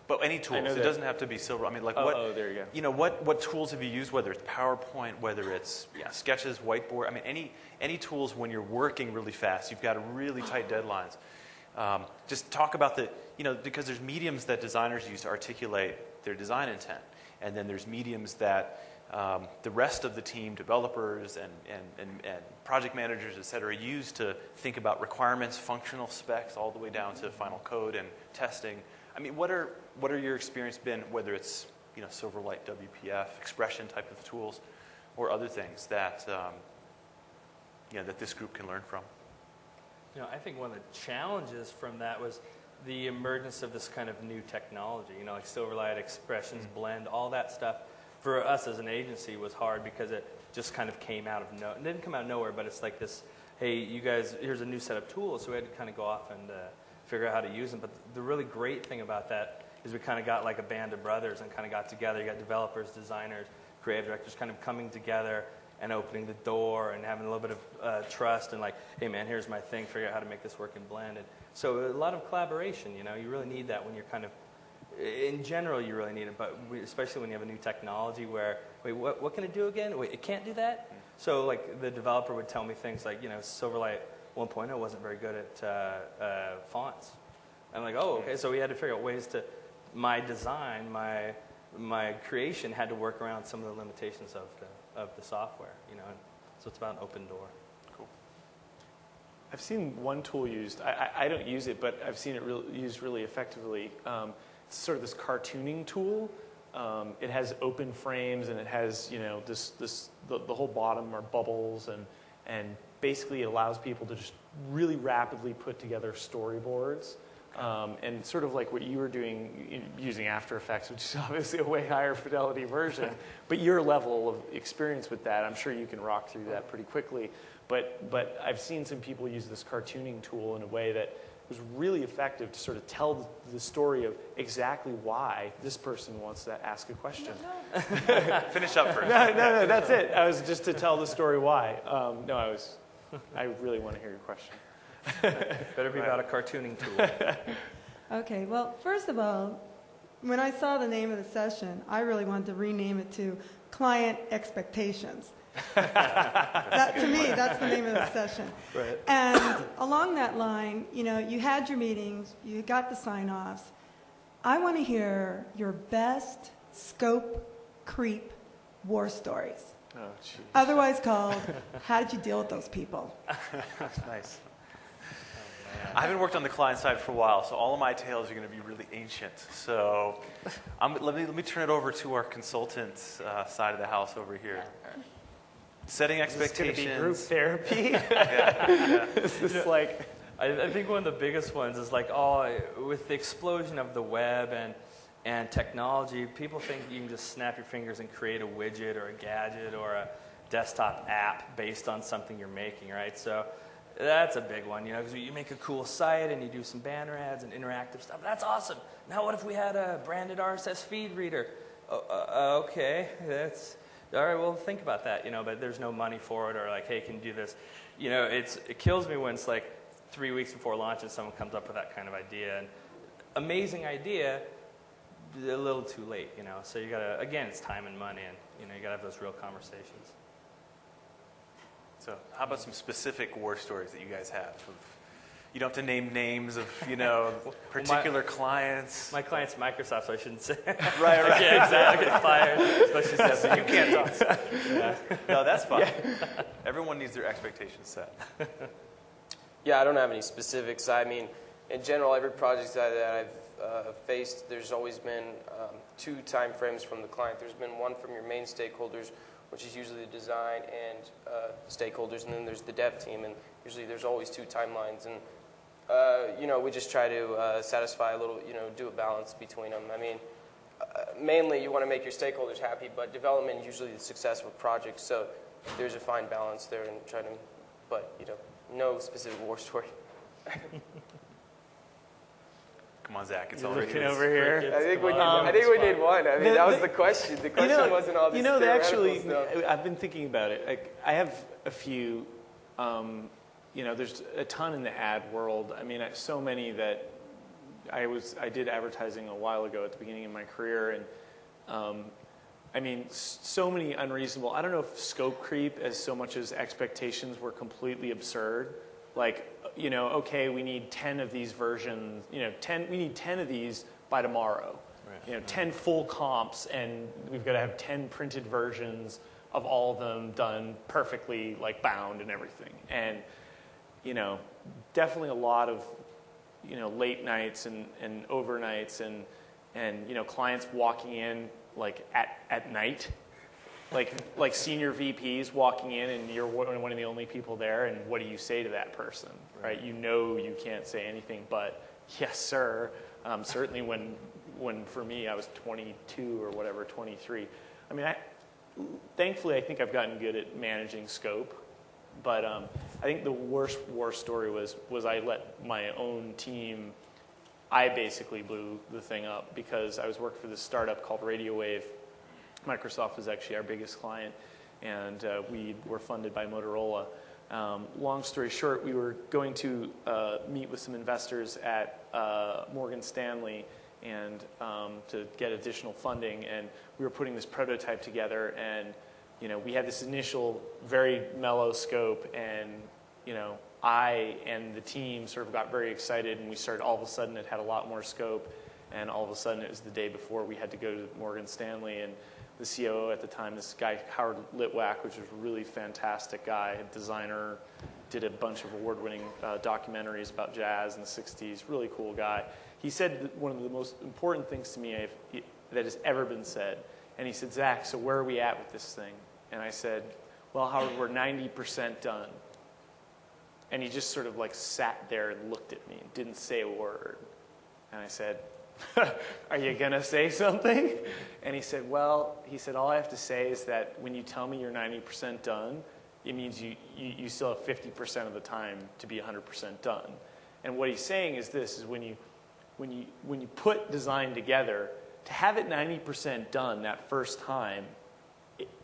But any tools, know it that- doesn't have to be Silver. I mean, like Oh, there you go. You know, what tools have you used? Whether it's PowerPoint, whether it's Sketches, Whiteboard. I mean, any tools when you're working really fast, you've got really tight deadlines. Just talk about because there's mediums that designers use to articulate their design intent, and then there's mediums that the rest of the team, developers and project managers, et cetera, use to think about requirements, functional specs, all the way down to final code and testing. I mean, what are your experience been, whether it's Silverlight, WPF, Expression type of tools, or other things that that this group can learn from? You know, I think one of the challenges from that was the emergence of this kind of new technology. You know, like Silverlight, Expressions, Blend, all that stuff. For us as an agency was hard because it just kind of came out of it didn't come out of nowhere, but it's like this, hey, you guys, here's a new set of tools, so we had to kind of go off and figure out how to use them. But the really great thing about that is we kind of got like a band of brothers and kind of got together. You got developers, designers, creative directors kind of coming together and opening the door and having a little bit of trust and like, hey man, here's my thing, figure out how to make this work in Blend. And so a lot of collaboration, you really need that when you're kind of, in general you really need it, but especially when you have a new technology where, wait, what can it do again? Wait, it can't do that? So like the developer would tell me things like, Silverlight 1.0 wasn't very good at fonts. I'm like, oh, okay, so we had to figure out ways to, my design, my creation had to work around some of the limitations of the software, and so it's about an open door. Cool. I've seen one tool used. I don't use it, but I've seen it used really effectively. It's sort of this cartooning tool. It has open frames, and it has the whole bottom are bubbles, and basically it allows people to just really rapidly put together storyboards. And sort of like what you were doing using After Effects, which is obviously a way higher fidelity version, but your level of experience with that, I'm sure you can rock through that pretty quickly. But I've seen some people use this cartooning tool in a way that was really effective to sort of tell the story of exactly why this person wants to ask a question. Finish up first. No, that's it. I was just to tell the story why. I really want to hear your question. Better be about a cartooning tool. Okay, well, first of all, when I saw the name of the session, I really wanted to rename it to Client Expectations. To me, that's the name of the session. Right. And along that line, you had your meetings, you got the sign-offs. I want to hear your best scope creep war stories. Oh, geez. Otherwise called, how did you deal with those people? That's nice. I haven't worked on the client side for a while, so all of my tales are going to be really ancient. So let me turn it over to our consultant side of the house over here. Setting expectations. Is this going to be group therapy? Yeah. Is this like... I think one of the biggest ones is like, with the explosion of the web and technology, people think you can just snap your fingers and create a widget or a gadget or a desktop app based on something you're making, right? So that's a big one, because you make a cool site and you do some banner ads and interactive stuff. That's awesome. Now what if we had a branded RSS feed reader? Okay, that's... All right, well, think about that, but there's no money for it, or like, hey, can you do this? It kills me when it's like 3 weeks before launch and someone comes up with that kind of idea. And amazing idea, a little too late, So you gotta, again, it's time and money, and you gotta have those real conversations. So how about some specific war stories that you guys have? You don't have to name names of, particular clients. My client's Microsoft, so I shouldn't say. Right. I get fired. Especially since You can't talk. Yeah. No, that's fine. Everyone needs their expectations set. Yeah, I don't have any specifics. I mean, in general, every project that I've faced, there's always been 2 time frames from the client. There's been one from your main stakeholders, which is usually the design and stakeholders, and then there's the dev team, and usually there's always 2 timelines. And we just try to satisfy a little, do a balance between them. I mean, mainly you want to make your stakeholders happy, but development is usually the success of a project, so there's a fine balance there and try to, but, no specific war story. Come on, Zach, it's You're all looking yours. over here. I think we did one. I mean, that was the question. The question wasn't all this theoretical Actually, stuff. I've been thinking about it. Like, I have a few, there's a ton in the ad world. I mean, so many that I did advertising a while ago at the beginning of my career, and I mean, so many unreasonable. I don't know if scope creep as so much as expectations were completely absurd. Like, okay, we need 10 of these versions. We need 10 of these by tomorrow. Right. 10 full comps, and we've got to have 10 printed versions of all of them done perfectly, like bound and everything. And definitely a lot of late nights and overnights and clients walking in like at night, like senior VPs walking in, and you're one of the only people there, and what do you say to that person, right? You can't say anything but yes, sir. Certainly when for me I was 22 or whatever, 23. I mean, thankfully I think I've gotten good at managing scope. But I think the worst war story was I let my own team, I basically blew the thing up because I was working for this startup called Radio Wave. Microsoft was actually our biggest client, and we were funded by Motorola. Long story short, we were going to meet with some investors at Morgan Stanley and to get additional funding, and we were putting this prototype together, and we had this initial very mellow scope, and I and the team sort of got very excited, and we started, all of a sudden it had a lot more scope, and all of a sudden it was the day before we had to go to Morgan Stanley, and the COO at the time, this guy Howard Litwack, which was a really fantastic guy, a designer, did a bunch of award-winning documentaries about jazz in the 60s, really cool guy. He said that one of the most important things to me that has ever been said, and he said, Zach, so where are we at with this thing? And I said, well, Howard, we're 90% done. And he just sort of like sat there and looked at me and didn't say a word. And I said, are you going to say something? And he said, all I have to say is that when you tell me you're 90% done, it means you still have 50% of the time to be 100% done. And what he's saying is this, is when you put design together, to have it 90% done that first time,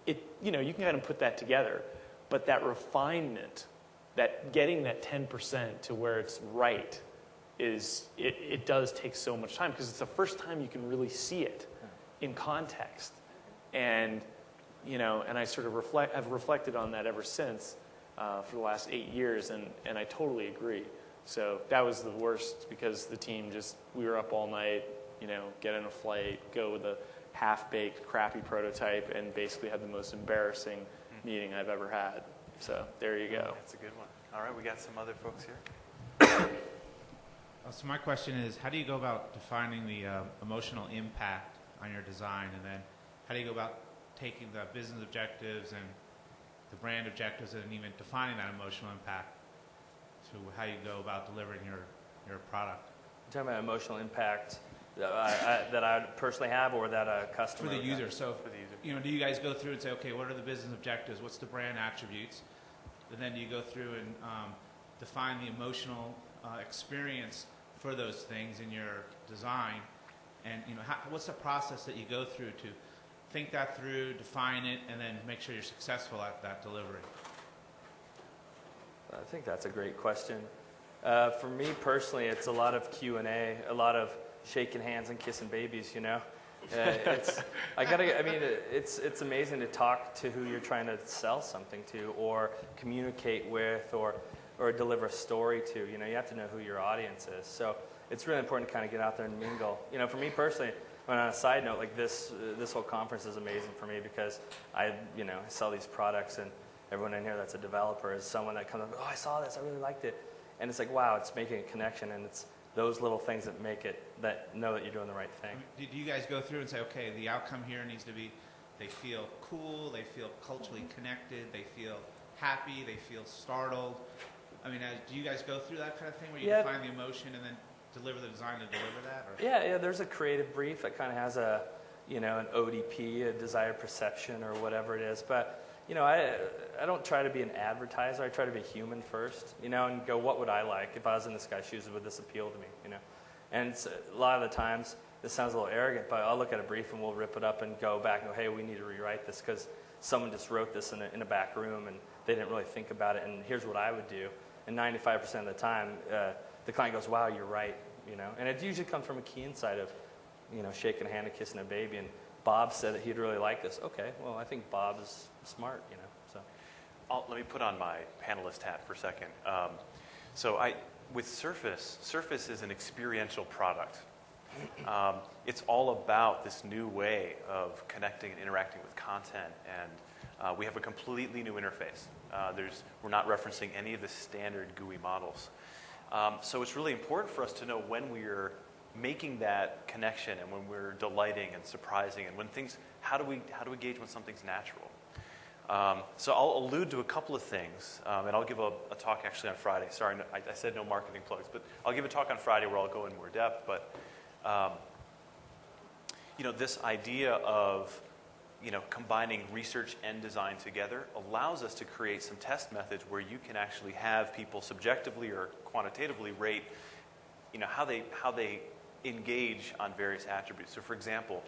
you can kind of put that together, but that refinement, that getting that 10% to where it's right, it does take so much time because it's the first time you can really see it in context, and I sort of have reflected on that ever since for the last 8 years, and I totally agree. So that was the worst because the team we were up all night, get on a flight, go with a half-baked, crappy prototype, and basically had the most embarrassing meeting I've ever had. So there you go. That's a good one. All right, we got some other folks here. So my question is, how do you go about defining the emotional impact on your design, and then how do you go about taking the business objectives and the brand objectives and even defining that emotional impact to how you go about delivering your product? You're talking about emotional impact that I personally have, or that a customer For the user. has? So, For the user. do you guys go through and say, okay, what are the business objectives? What's the brand attributes? And then you go through and define the emotional experience for those things in your design. And what's the process that you go through to think that through, define it, and then make sure you're successful at that delivery? I think that's a great question. For me personally, it's a lot of Q&A, a lot of shaking hands and kissing babies. It's amazing to talk to who you're trying to sell something to, or communicate with, or deliver a story to. You have to know who your audience is. So it's really important to kind of get out there and mingle. For me personally, on a side note, like this whole conference is amazing for me because I sell these products, and everyone in here that's a developer is someone that comes up, oh, I saw this, I really liked it. And it's like, wow, it's making a connection, and it's those little things that make it, that know that you're doing the right thing. Do you guys go through and say, okay, the outcome here needs to be, they feel cool, they feel culturally connected, they feel happy, they feel startled? I mean, do you guys go through that kind of thing where you define the emotion and then deliver the design to deliver that? Or? Yeah, there's a creative brief that kind of has a, an ODP, a desired perception, or whatever it is. But, I don't try to be an advertiser. I try to be human first, and go, what would I like? If I was in this guy's shoes, would this appeal to me, And a lot of the times, this sounds a little arrogant, but I'll look at a brief and we'll rip it up and go back and go, hey, we need to rewrite this because someone just wrote this in a back room and they didn't really think about it, and here's what I would do. And 95% of the time, the client goes, wow, you're right, And it usually comes from a key insight of, shaking a hand and kissing a baby. And Bob said that he'd really like this. Okay, well, I think Bob is smart, So, let me put on my panelist hat for a second. With Surface is an experiential product. It's all about this new way of connecting and interacting with content, and we have a completely new interface. We're not referencing any of the standard GUI models. So it's really important for us to know when we're making that connection and when we're delighting and surprising, and how do we gauge when something's natural? So I'll allude to a couple of things, and I'll give a talk actually on Friday. Sorry, I said no marketing plugs, but I'll give a talk on Friday where I'll go in more depth. But this idea of combining research and design together allows us to create some test methods where you can actually have people subjectively or quantitatively rate, how they engage on various attributes. So, for example,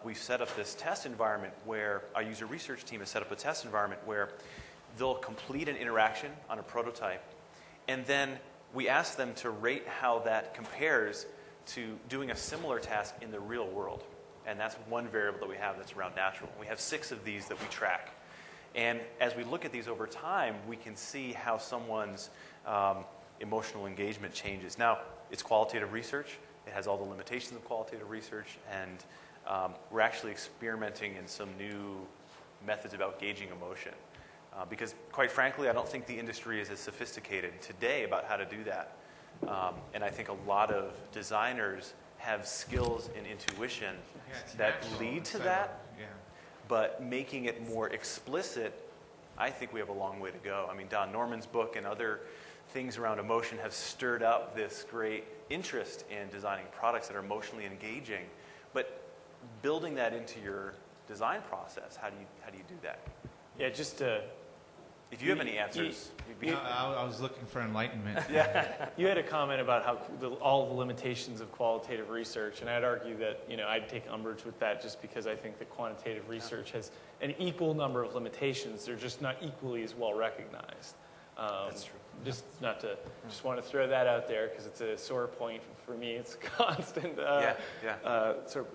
we've set up this test environment where our user research team has set up a test environment where they'll complete an interaction on a prototype, and then we ask them to rate how that compares to doing a similar task in the real world. And that's one variable that we have that's around natural. We have 6 of these that we track. And as we look at these over time, we can see how someone's emotional engagement changes. Now, it's qualitative research. It has all the limitations of qualitative research, and we're actually experimenting in some new methods about gauging emotion. Because, quite frankly, I don't think the industry is as sophisticated today about how to do that. And I think a lot of designers have skills and intuition that lead to that, but making it more explicit, I think we have a long way to go. I mean, Don Norman's book and other things around emotion have stirred up this great interest in designing products that are emotionally engaging, but building that into your design process, how do you do that? Yeah, just to... If you have any answers. I was looking for enlightenment. Yeah, you had a comment about how all the limitations of qualitative research, and I'd argue that I'd take umbrage with that just because I think that quantitative research has an equal number of limitations. They're just not equally as well recognized. That's true. Just want to throw that out there because it's a sore point for me. It's constant. Does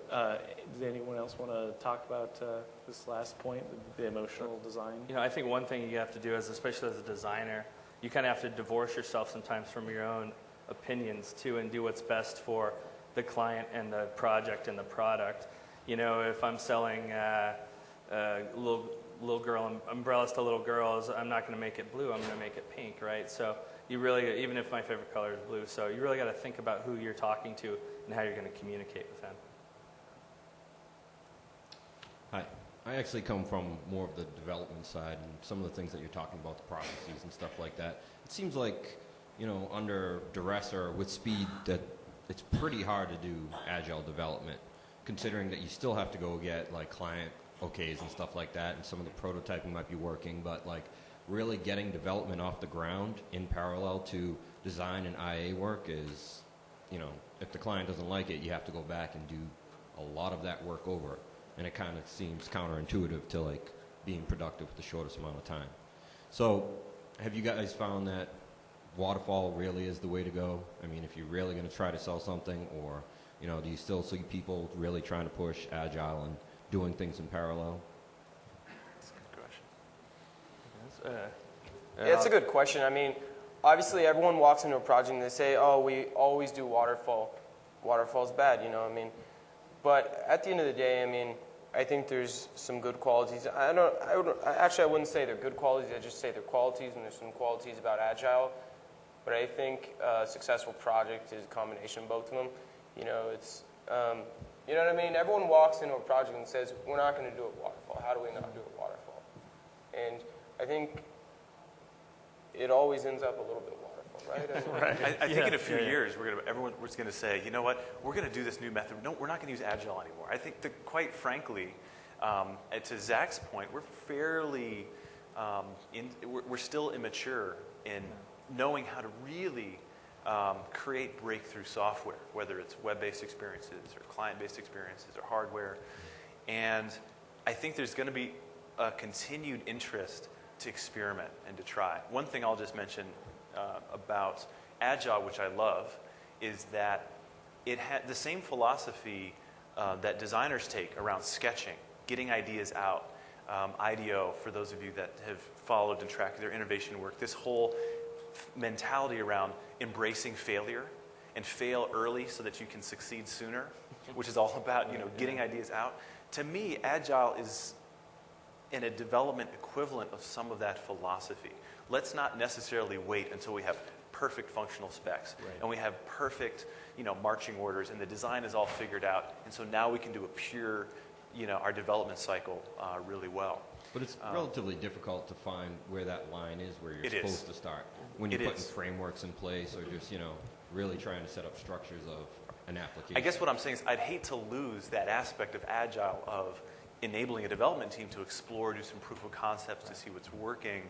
anyone else want to talk about this last point, the emotional design? I think one thing you have to do, especially as a designer, you kind of have to divorce yourself sometimes from your own opinions too, and do what's best for the client and the project and the product. If I'm selling little girl umbrellas to little girls, I'm not going to make it blue. I'm going to make it pink, right? So you really, even if my favorite color is blue, so you really got to think about who you're talking to and how you're going to communicate with them. Hi. I actually come from more of the development side, and some of the things that you're talking about, the processes and stuff like that. It seems like, under duress or with speed, that it's pretty hard to do agile development, considering that you still have to go get client okays and stuff like that, and some of the prototyping might be working, but really getting development off the ground in parallel to design and IA work is, if the client doesn't like it, you have to go back and do a lot of that work over. And it kind of seems counterintuitive to being productive with the shortest amount of time. So have you guys found that waterfall really is the way to go? I mean, if you're really going to try to sell something, or, do you still see people really trying to push agile and doing things in parallel? That's a good question. It's a good question. I mean, obviously everyone walks into a project and they say, oh, we always do waterfall. Waterfall's bad, But at the end of the day, I think there's some good qualities. I wouldn't say they're good qualities. I just say they're qualities, and there's some qualities about agile But I think a successful project is a combination of both of them. You know, it's, you know what I mean? Everyone walks into a project and says, we're not going to do it waterfall. How do we not do it waterfall? And I think it always ends up a little bit waterfall, right? I think in a few years, everyone's going to say, you know what, we're going to do this new method. No, we're not going to use Agile anymore. I think that, quite frankly, to Zach's point, we're fairly, we're still immature in knowing how to really create breakthrough software, whether it's web-based experiences or client-based experiences or hardware. And I think there's going to be a continued interest to experiment and to try. One thing I'll just mention about Agile, which I love, is that it had the same philosophy that designers take around sketching, getting ideas out. IDEO, for those of you that have followed and tracked their innovation work, this whole mentality around embracing failure and fail early so that you can succeed sooner, which is all about getting ideas out. To me, Agile is in a development equivalent of some of that philosophy. Let's not necessarily wait until we have perfect functional specs and we have perfect marching orders and the design is all figured out, and so now we can do a pure our development cycle really well. But it's relatively difficult to find where that line is where you're supposed to start. When you're putting frameworks in place or just, really trying to set up structures of an application. I guess what I'm saying is I'd hate to lose that aspect of Agile of enabling a development team to explore, do some proof of concepts to see what's working.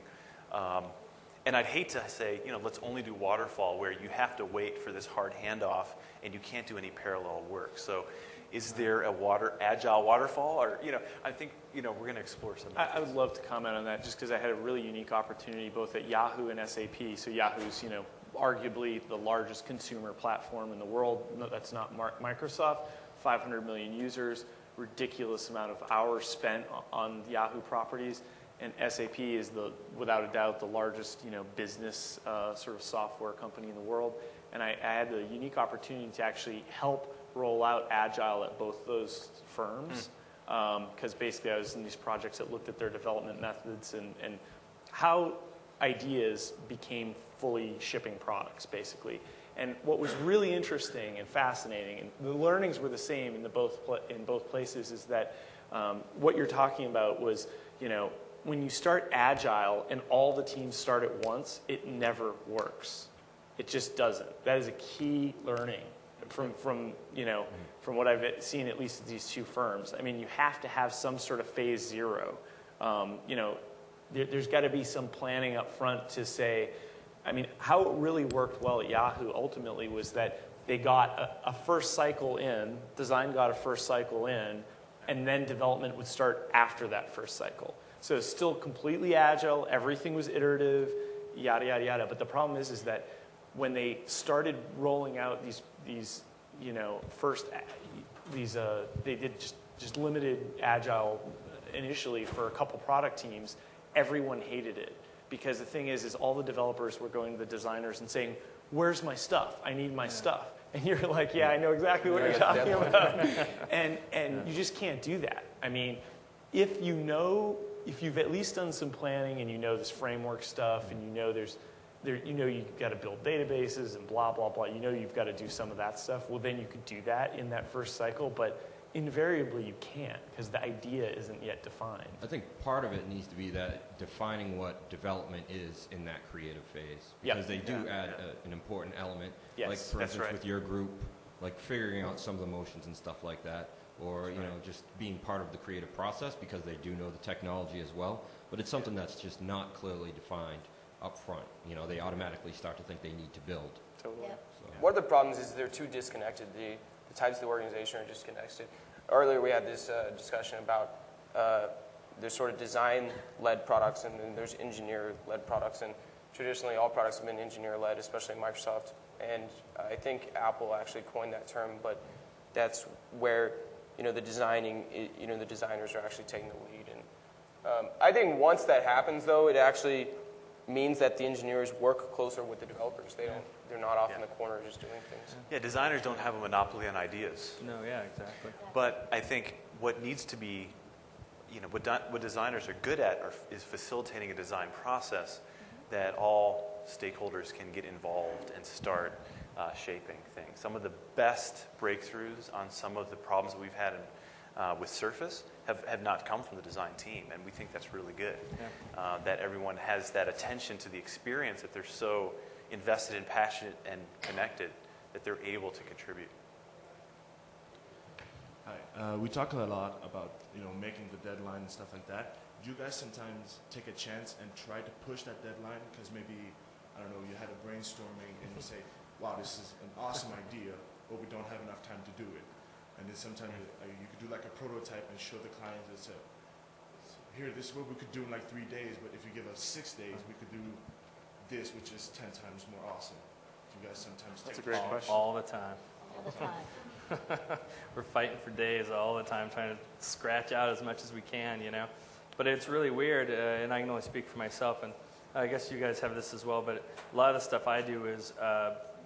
And I'd hate to say, let's only do waterfall where you have to wait for this hard handoff and you can't do any parallel work. So is there a Agile waterfall? Or, I think, we're going to explore some of that. I would love to comment on that just because I had a really unique opportunity both at Yahoo and SAP. So Yahoo's, arguably the largest consumer platform in the world. No, that's not Microsoft. 500 million users, ridiculous amount of hours spent on Yahoo properties. And SAP is without a doubt, the largest, business sort of software company in the world. And I had the unique opportunity to actually help roll out Agile at both those firms because basically I was in these projects that looked at their development methods and how ideas became fully shipping products, basically. And what was really interesting and fascinating, and the learnings were the same in both places, is that what you're talking about was, when you start Agile and all the teams start at once, it never works. It just doesn't. That is a key learning from what I've seen, at least at these two firms. I mean, you have to have some sort of phase zero. There's got to be some planning up front to say, how it really worked well at Yahoo ultimately was that they got a first cycle in, design got a first cycle in, and then development would start after that first cycle. So it's still completely agile, everything was iterative, yada, yada, yada. But the problem is that when they started rolling out they did just limited agile initially for a couple product teams, everyone hated it. Because the thing is all the developers were going to the designers and saying, where's my stuff? I need my stuff. And you're like, yeah, I know exactly what you're talking about. And you just can't do that. If you've at least done some planning and you know this framework stuff and you've got to build databases and blah, blah, blah. You've got to do some of that stuff. Well, then you could do that in that first cycle. But invariably you can't because the idea isn't yet defined. I think part of it needs to be that defining what development is in that creative phase. Because they do add an important element. Yes, like, for instance, with your group, like figuring out some of the motions and stuff like that. Or, just being part of the creative process because they do know the technology as well. But it's something that's just not clearly defined up front. They automatically start to think they need to build. Totally. Yep. So. One of the problems is they're too disconnected. The types of the organization are disconnected. Earlier we had this discussion about there's sort of design-led products and then there's engineer-led products. And traditionally all products have been engineer-led, especially Microsoft. And I think Apple actually coined that term, but that's where the designers are actually taking the lead. And I think once that happens, though, it actually means that the engineers work closer with the developers. They're not off in the corner just doing things. Yeah, designers don't have a monopoly on ideas. No, yeah, exactly. But I think what needs to be, what designers are good at is facilitating a design process that all stakeholders can get involved and start shaping things. Some of the best breakthroughs on some of the problems that we've had with Surface have not come from the design team, and we think that's really good. Yeah. That everyone has that attention to the experience, that they're so invested and passionate and connected that they're able to contribute. Hi. We talk a lot about making the deadline and stuff like that. Do you guys sometimes take a chance and try to push that deadline? Because maybe, I don't know, you had a brainstorming and you say, wow, this is an awesome idea, but we don't have enough time to do it. And then sometimes you could do like a prototype and show the client and say, here, this is what we could do in like 3 days, but if you give us 6 days, we could do this, which is 10 times more awesome. Do you guys sometimes That's take a great question. All the time. All the time. We're fighting for days all the time, trying to scratch out as much as we can, But it's really weird, and I can only speak for myself, and I guess you guys have this as well, but a lot of the stuff I do is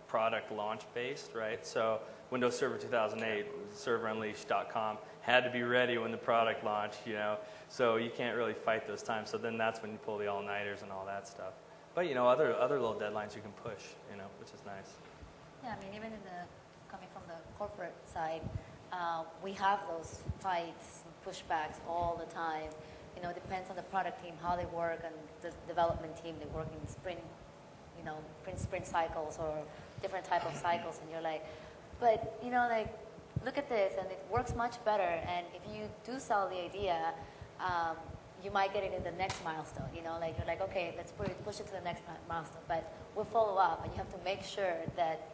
product launch based, right? So Windows Server 2008, serverunleashed.com, had to be ready when the product launched, So you can't really fight those times. So then that's when you pull the all-nighters and all that stuff. But, other little deadlines you can push, which is nice. Yeah, I mean, even coming from the corporate side, we have those fights and pushbacks all the time. It depends on the product team, how they work, and the development team, they work in sprint cycles or different type of cycles, and you're like, but, look at this, and it works much better, and if you do sell the idea, you might get it in the next milestone, you're like, okay, let's push it to the next milestone, but we'll follow up, and you have to make sure that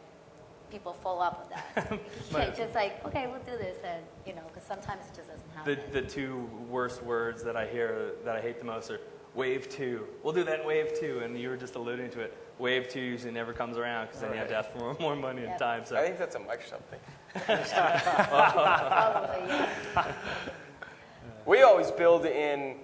people follow up with that. You can't just okay, we'll do this, and because sometimes it just doesn't happen. The two worst words that I hear that I hate the most are wave 2. We'll do that in wave 2, and you were just alluding to it. Wave 2 usually never comes around because then you have to ask for more money and time. So I think that's a Microsoft thing. Probably, yeah. We always build in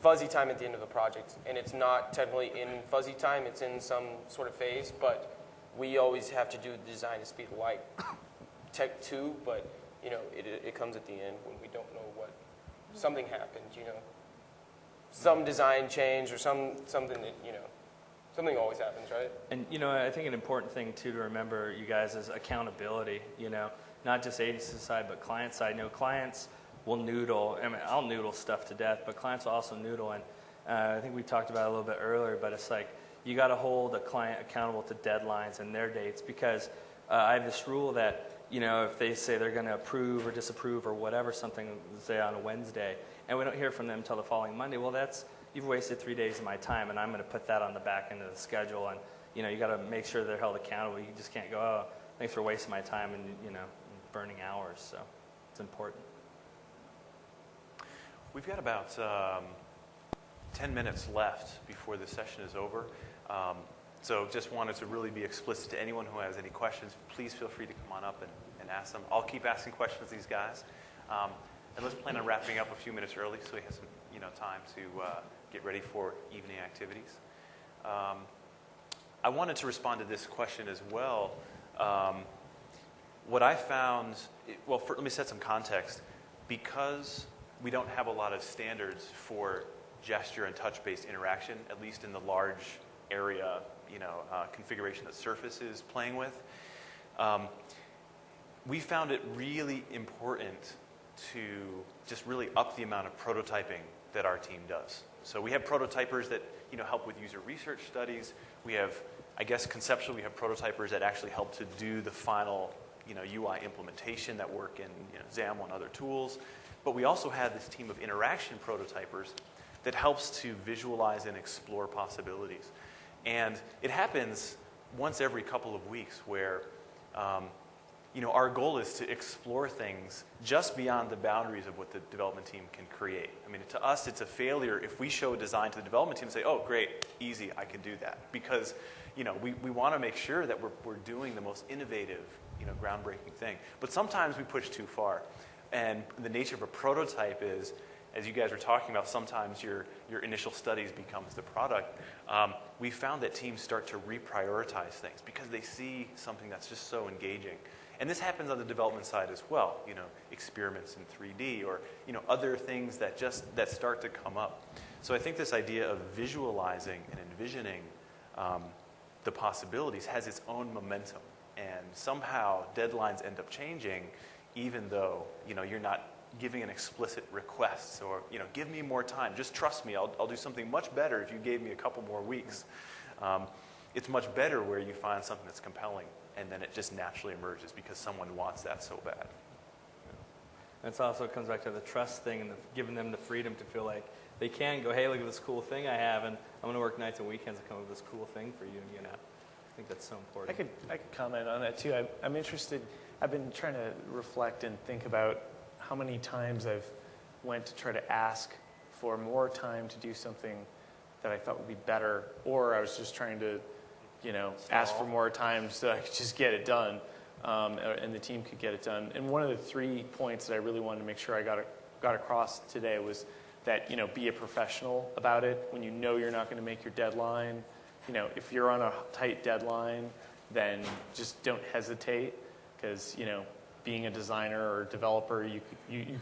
fuzzy time at the end of the project, and it's not technically in fuzzy time, it's in some sort of phase, but we always have to do the design to speed of light tech 2, but it comes at the end when we don't know what something happened, some design change or something that something always happens, right? And I think an important thing too to remember, you guys, is accountability. Not just agency side, but client side. Clients will noodle. I mean, I'll noodle stuff to death, but clients will also noodle. And I think we talked about it a little bit earlier, but it's like you got to hold a client accountable to deadlines and their dates, because I have this rule that if they say they're going to approve or disapprove or whatever something, say on a Wednesday, and we don't hear from them until the following Monday, well, you've wasted 3 days of my time, and I'm going to put that on the back end of the schedule. And you got to make sure they're held accountable. You just can't go, oh, thanks for wasting my time and burning hours. So it's important. We've got about 10 minutes left before the session is over. So just wanted to really be explicit to anyone who has any questions. Please feel free to come on up and ask them. I'll keep asking questions of these guys. And let's plan on wrapping up a few minutes early so we have some time to get ready for evening activities. I wanted to respond to this question as well. What I found, let me set some context. Because we don't have a lot of standards for gesture and touch-based interaction, at least in the large area, configuration that Surface is playing with, we found it really important to just really up the amount of prototyping that our team does. So we have prototypers that help with user research studies. We have, I guess conceptually, we have prototypers that actually help to do the final UI implementation that work in XAML and other tools. But we also have this team of interaction prototypers that helps to visualize and explore possibilities. And it happens once every couple of weeks where our goal is to explore things just beyond the boundaries of what the development team can create. I mean, to us, it's a failure if we show a design to the development team and say, oh, great, easy, I can do that. Because, we want to make sure that we're doing the most innovative, groundbreaking thing. But sometimes we push too far. And the nature of a prototype is, as you guys were talking about, sometimes your initial studies becomes the product. We found that teams start to reprioritize things because they see something that's just so engaging. And this happens on the development side as well, experiments in 3D or, other things that start to come up. So I think this idea of visualizing and envisioning the possibilities has its own momentum. And somehow deadlines end up changing, even though, you're not giving an explicit request or, give me more time. Just trust me, I'll do something much better if you gave me a couple more weeks. It's much better where you find something that's compelling, and then it just naturally emerges because someone wants that so bad. It also comes back to the trust thing and giving them the freedom to feel like they can go, hey, look at this cool thing I have, and I'm going to work nights and weekends to come up with this cool thing for you. I think that's so important. I could comment on that too. I'm interested. I've been trying to reflect and think about how many times I've went to try to ask for more time to do something that I thought would be better, or I was just trying to, ask for more time so I could just get it done, and the team could get it done. And one of the 3 points that I really wanted to make sure I got across today was that, be a professional about it. When you're not going to make your deadline, if you're on a tight deadline, then just don't hesitate, because, being a designer or a developer, you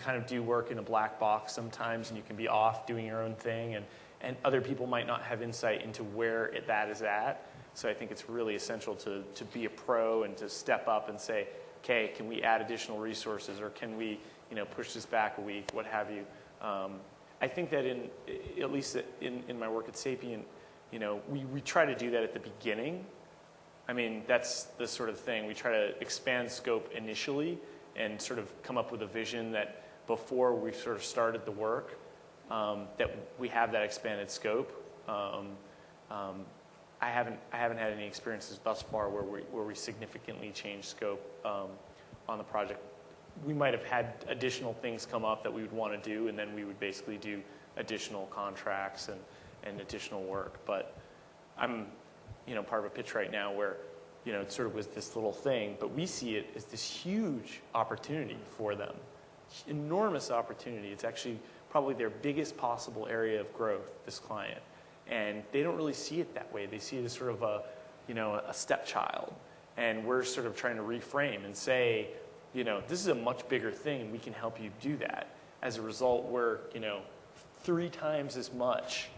kind of do work in a black box sometimes, and you can be off doing your own thing, and other people might not have insight into where that is at. So I think it's really essential to be a pro and to step up and say, okay, can we add additional resources, or can we, push this back a week, what have you. I think that at least in my work at Sapient, we try to do that at the beginning. I mean, that's the sort of thing. We try to expand scope initially and sort of come up with a vision that before we sort of started the work, that we have that expanded scope. I haven't had any experiences thus far where we significantly changed scope on the project. We might have had additional things come up that we would want to do, and then we would basically do additional contracts and additional work. But I'm, part of a pitch right now where, it sort of was this little thing, but we see it as this huge opportunity for them, enormous opportunity. It's actually probably their biggest possible area of growth, this client. And they don't really see it that way. They see it as sort of a stepchild. And we're sort of trying to reframe and say, this is a much bigger thing. We can help you do that. As a result, we're, 3 times as much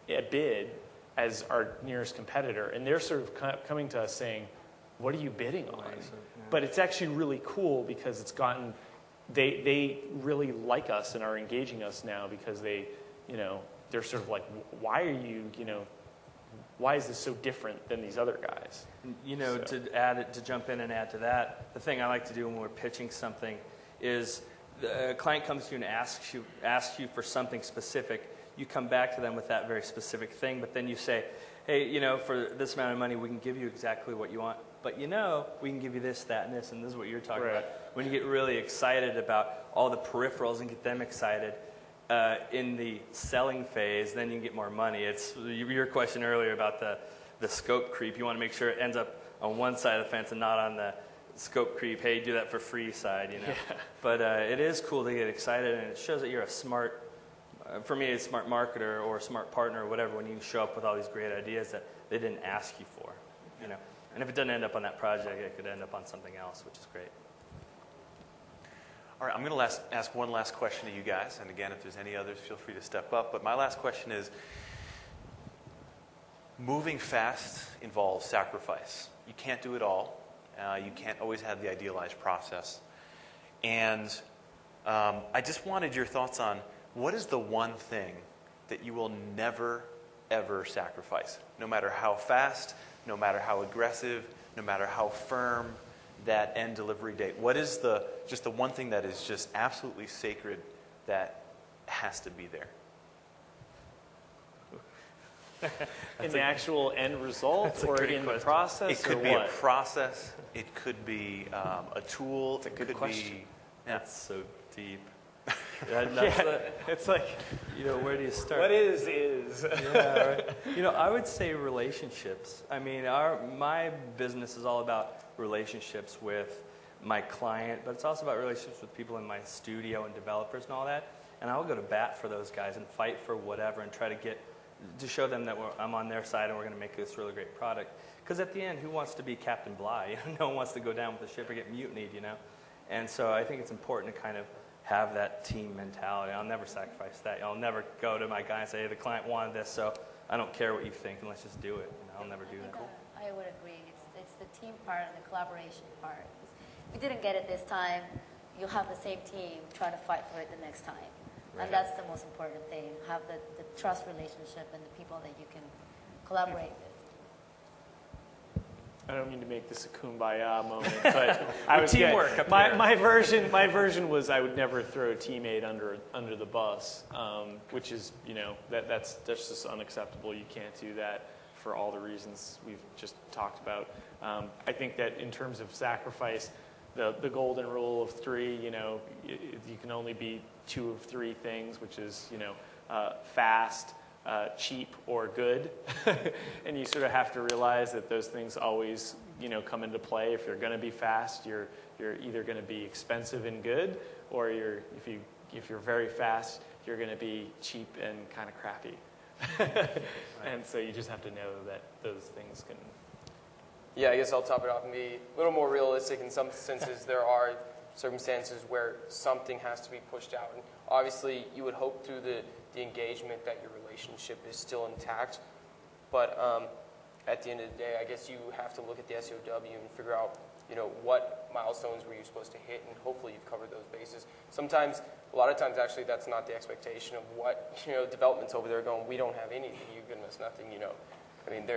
a bid as our nearest competitor. And they're sort of coming to us saying, what are you bidding on? But it's actually really cool because it's gotten, they really like us and are engaging us now because they, they're sort of like, why are you, why is this so different than these other guys? To jump in and add to that, the thing I like to do when we're pitching something is the client comes to you and asks you for something specific. You come back to them with that very specific thing, but then you say, hey, for this amount of money, we can give you exactly what you want. But we can give you this, that, and this, and this is what you're talking about. When you get really excited about all the peripherals and get them excited, in the selling phase, then you can get more money. It's your question earlier about the scope creep. You want to make sure it ends up on one side of the fence and not on the scope creep, hey, do that for free side, Yeah. But it is cool to get excited, and it shows that you're a smart, for me, a smart marketer or a smart partner or whatever, when you show up with all these great ideas that they didn't ask you for, And if it doesn't end up on that project, it could end up on something else, which is great. All right, I'm going to ask one last question to you guys. And again, if there's any others, feel free to step up. But my last question is, moving fast involves sacrifice. You can't do it all. You can't always have the idealized process. And I just wanted your thoughts on what is the one thing that you will never, ever sacrifice, no matter how fast, no matter how aggressive, no matter how firm that end delivery date. What is the one thing that is just absolutely sacred that has to be there? In the actual end result, or in the process, it could or be what? a process. It could be a tool. It's a good question. That's so deep. It's like, where do you start? What is? Yeah, right. I would say relationships. I mean, my business is all about relationships with my client, but it's also about relationships with people in my studio and developers and all that. And I'll go to bat for those guys and fight for whatever and try to show them that I'm on their side and we're going to make this really great product. Because at the end, who wants to be Captain Bligh? No one wants to go down with the ship or get mutinied, And so I think it's important to kind of have that team mentality. I'll never sacrifice that. I'll never go to my guy and say, hey, the client wanted this, so I don't care what you think, and let's just do it. I'll never do that. I I would agree. It's the team part and the collaboration part. If you didn't get it this time, you'll have the same team trying to fight for it the next time. Right. And that's the most important thing. Have the trust relationship and the people that you can collaborate with. I don't mean to make this a kumbaya moment, but I was teamwork up my, here. my version was I would never throw a teammate under the bus, which is that's just unacceptable. You can't do that for all the reasons we've just talked about. I think that in terms of sacrifice, the golden rule of three, you can only be two of three things, which is fast, cheap, or good. And you sort of have to realize that those things always come into play. If you're going to be fast, you're either going to be expensive and good, or if you're very fast, you're going to be cheap and kind of crappy. And so you just have to know that those things can. Yeah, I guess I'll top it off and be a little more realistic. In some senses, there are circumstances where something has to be pushed out. And obviously, you would hope through the engagement that your relationship is still intact. But at the end of the day, I guess you have to look at the SOW and figure out, what milestones were you supposed to hit, and hopefully you've covered those bases. A lot of times, actually, that's not the expectation of what, development's over there going, we don't have anything, you've given us nothing, I mean,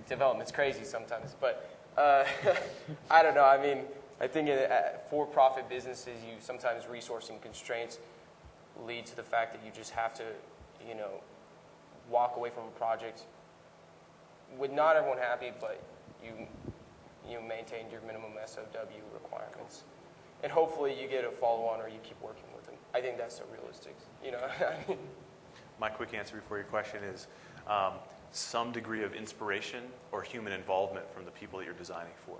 development's crazy sometimes, but I don't know. I mean, I think for-profit businesses, sometimes resourcing constraints lead to the fact that you just have to, walk away from a project with not everyone happy, but you maintained your minimum SOW requirements, and hopefully you get a follow-on or you keep working with them. I think that's the realistic, My quick answer before your question is some degree of inspiration or human involvement from the people that you're designing for.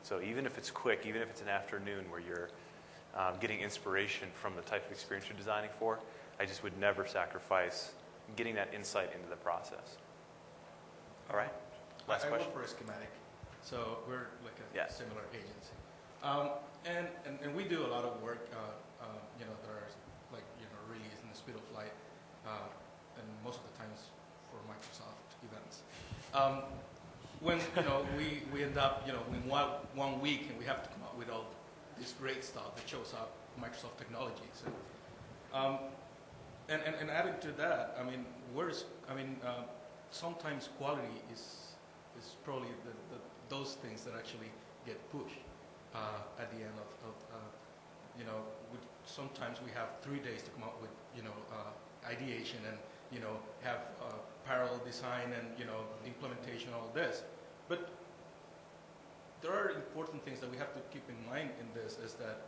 So even if it's quick, even if it's an afternoon where you're getting inspiration from the type of experience you're designing for, I just would never sacrifice getting that insight into the process. All right? Last question. I work for a schematic, so we're like a similar agency. And we do a lot of work, that are like, released in the speed of light, and most of the times for Microsoft events. When, we end up, in one week and we have to come up with all this great stuff that shows up Microsoft technologies. And adding to that, sometimes quality is probably those things that actually get pushed at the end of sometimes we have 3 days to come up with, ideation and, have parallel design and, implementation, all this. But there are important things that we have to keep in mind in this is that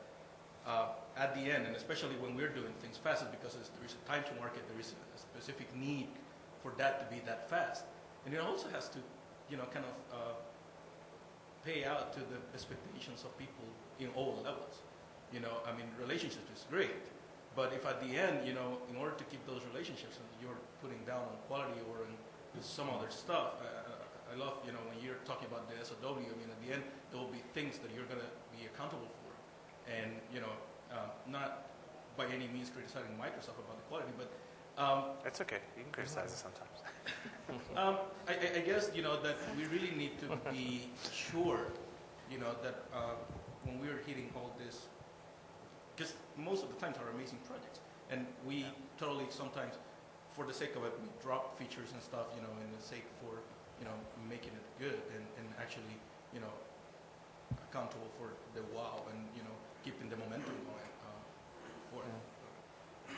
at the end, and especially when we're doing things fast, is because there is a time to market, there is a specific need for that to be that fast. And it also has to, pay out to the expectations of people in all levels. Relationships is great, but if at the end, in order to keep those relationships, you're putting down on quality or in some other stuff, I love, when you're talking about the SOW, at the end, there will be things that you're going to be accountable for. And, not by any means criticizing Microsoft about the quality, but... That's okay. You can criticize it sometimes. I guess, that we really need to be sure, that when we're hitting all this, because most of the times are amazing projects, and we totally sometimes, for the sake of it, we drop features and stuff, in the sake for, making it good and actually, accountable for the wow and, keeping the momentum going for it.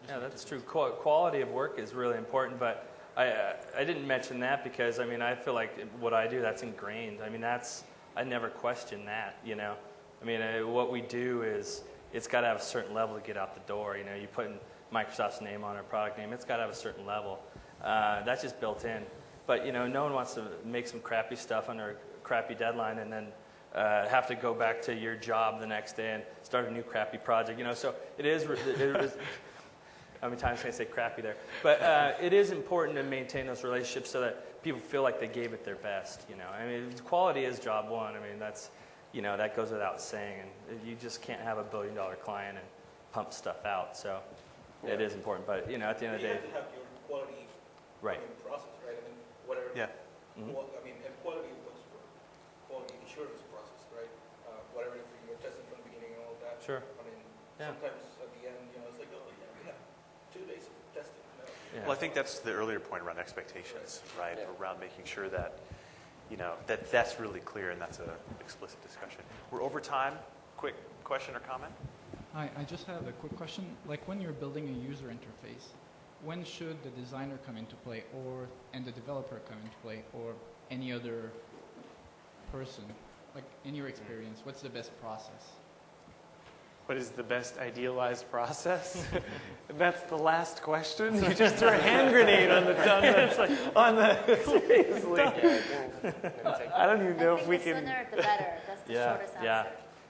Yeah, that's true. Quality of work is really important, but I didn't mention that because, I feel like what I do, that's ingrained. I never question that, what we do is, it's got to have a certain level to get out the door. You put Microsoft's name on a product name, it's got to have a certain level. That's just built in. But, no one wants to make some crappy stuff under a crappy deadline and then have to go back to your job the next day and start a new crappy project. So it is how many times can I say crappy there? But it is important to maintain those relationships so that people feel like they gave it their best. Quality is job one. That's, that goes without saying. And you just can't have $1 billion client and pump stuff out. So it is important. But at the end of the day, you have to have your quality right. process, right? Whatever. Yeah. I mean, and quality was for quality assurance process, right? Whatever if you're testing from the beginning and all that. Sure. I mean, Yeah. sometimes at the end, it's like, oh yeah, we have 2 days of testing. Yeah. Well, I think that's the earlier point around expectations, right? Around making sure that, that's really clear and that's an explicit discussion. We're over time. Quick question or comment? Hi, I just have a quick question. Like when you're building a user interface, when should the designer come into play and the developer come into play or any other person? Like in your experience, what's the best process? What is the best idealized process? That's the last question. You just threw a hand grenade on the seriously. I don't even know if we the can. sooner the better. That's the shortest answer. Yeah.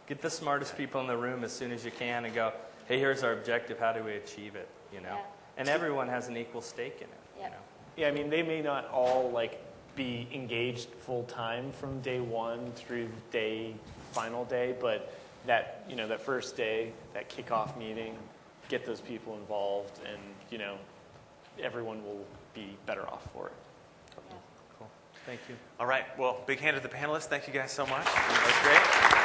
Get the smartest people in the room as soon as you can and go, hey, here's our objective. How do we achieve it? Yeah. And everyone has an equal stake in it. Yeah. Yeah, I mean, they may not all be engaged full time from day one through final day, but that that first day, that kickoff meeting, get those people involved, and everyone will be better off for it. Cool. Thank you. All right. Well, big hand to the panelists. Thank you guys so much. That was great.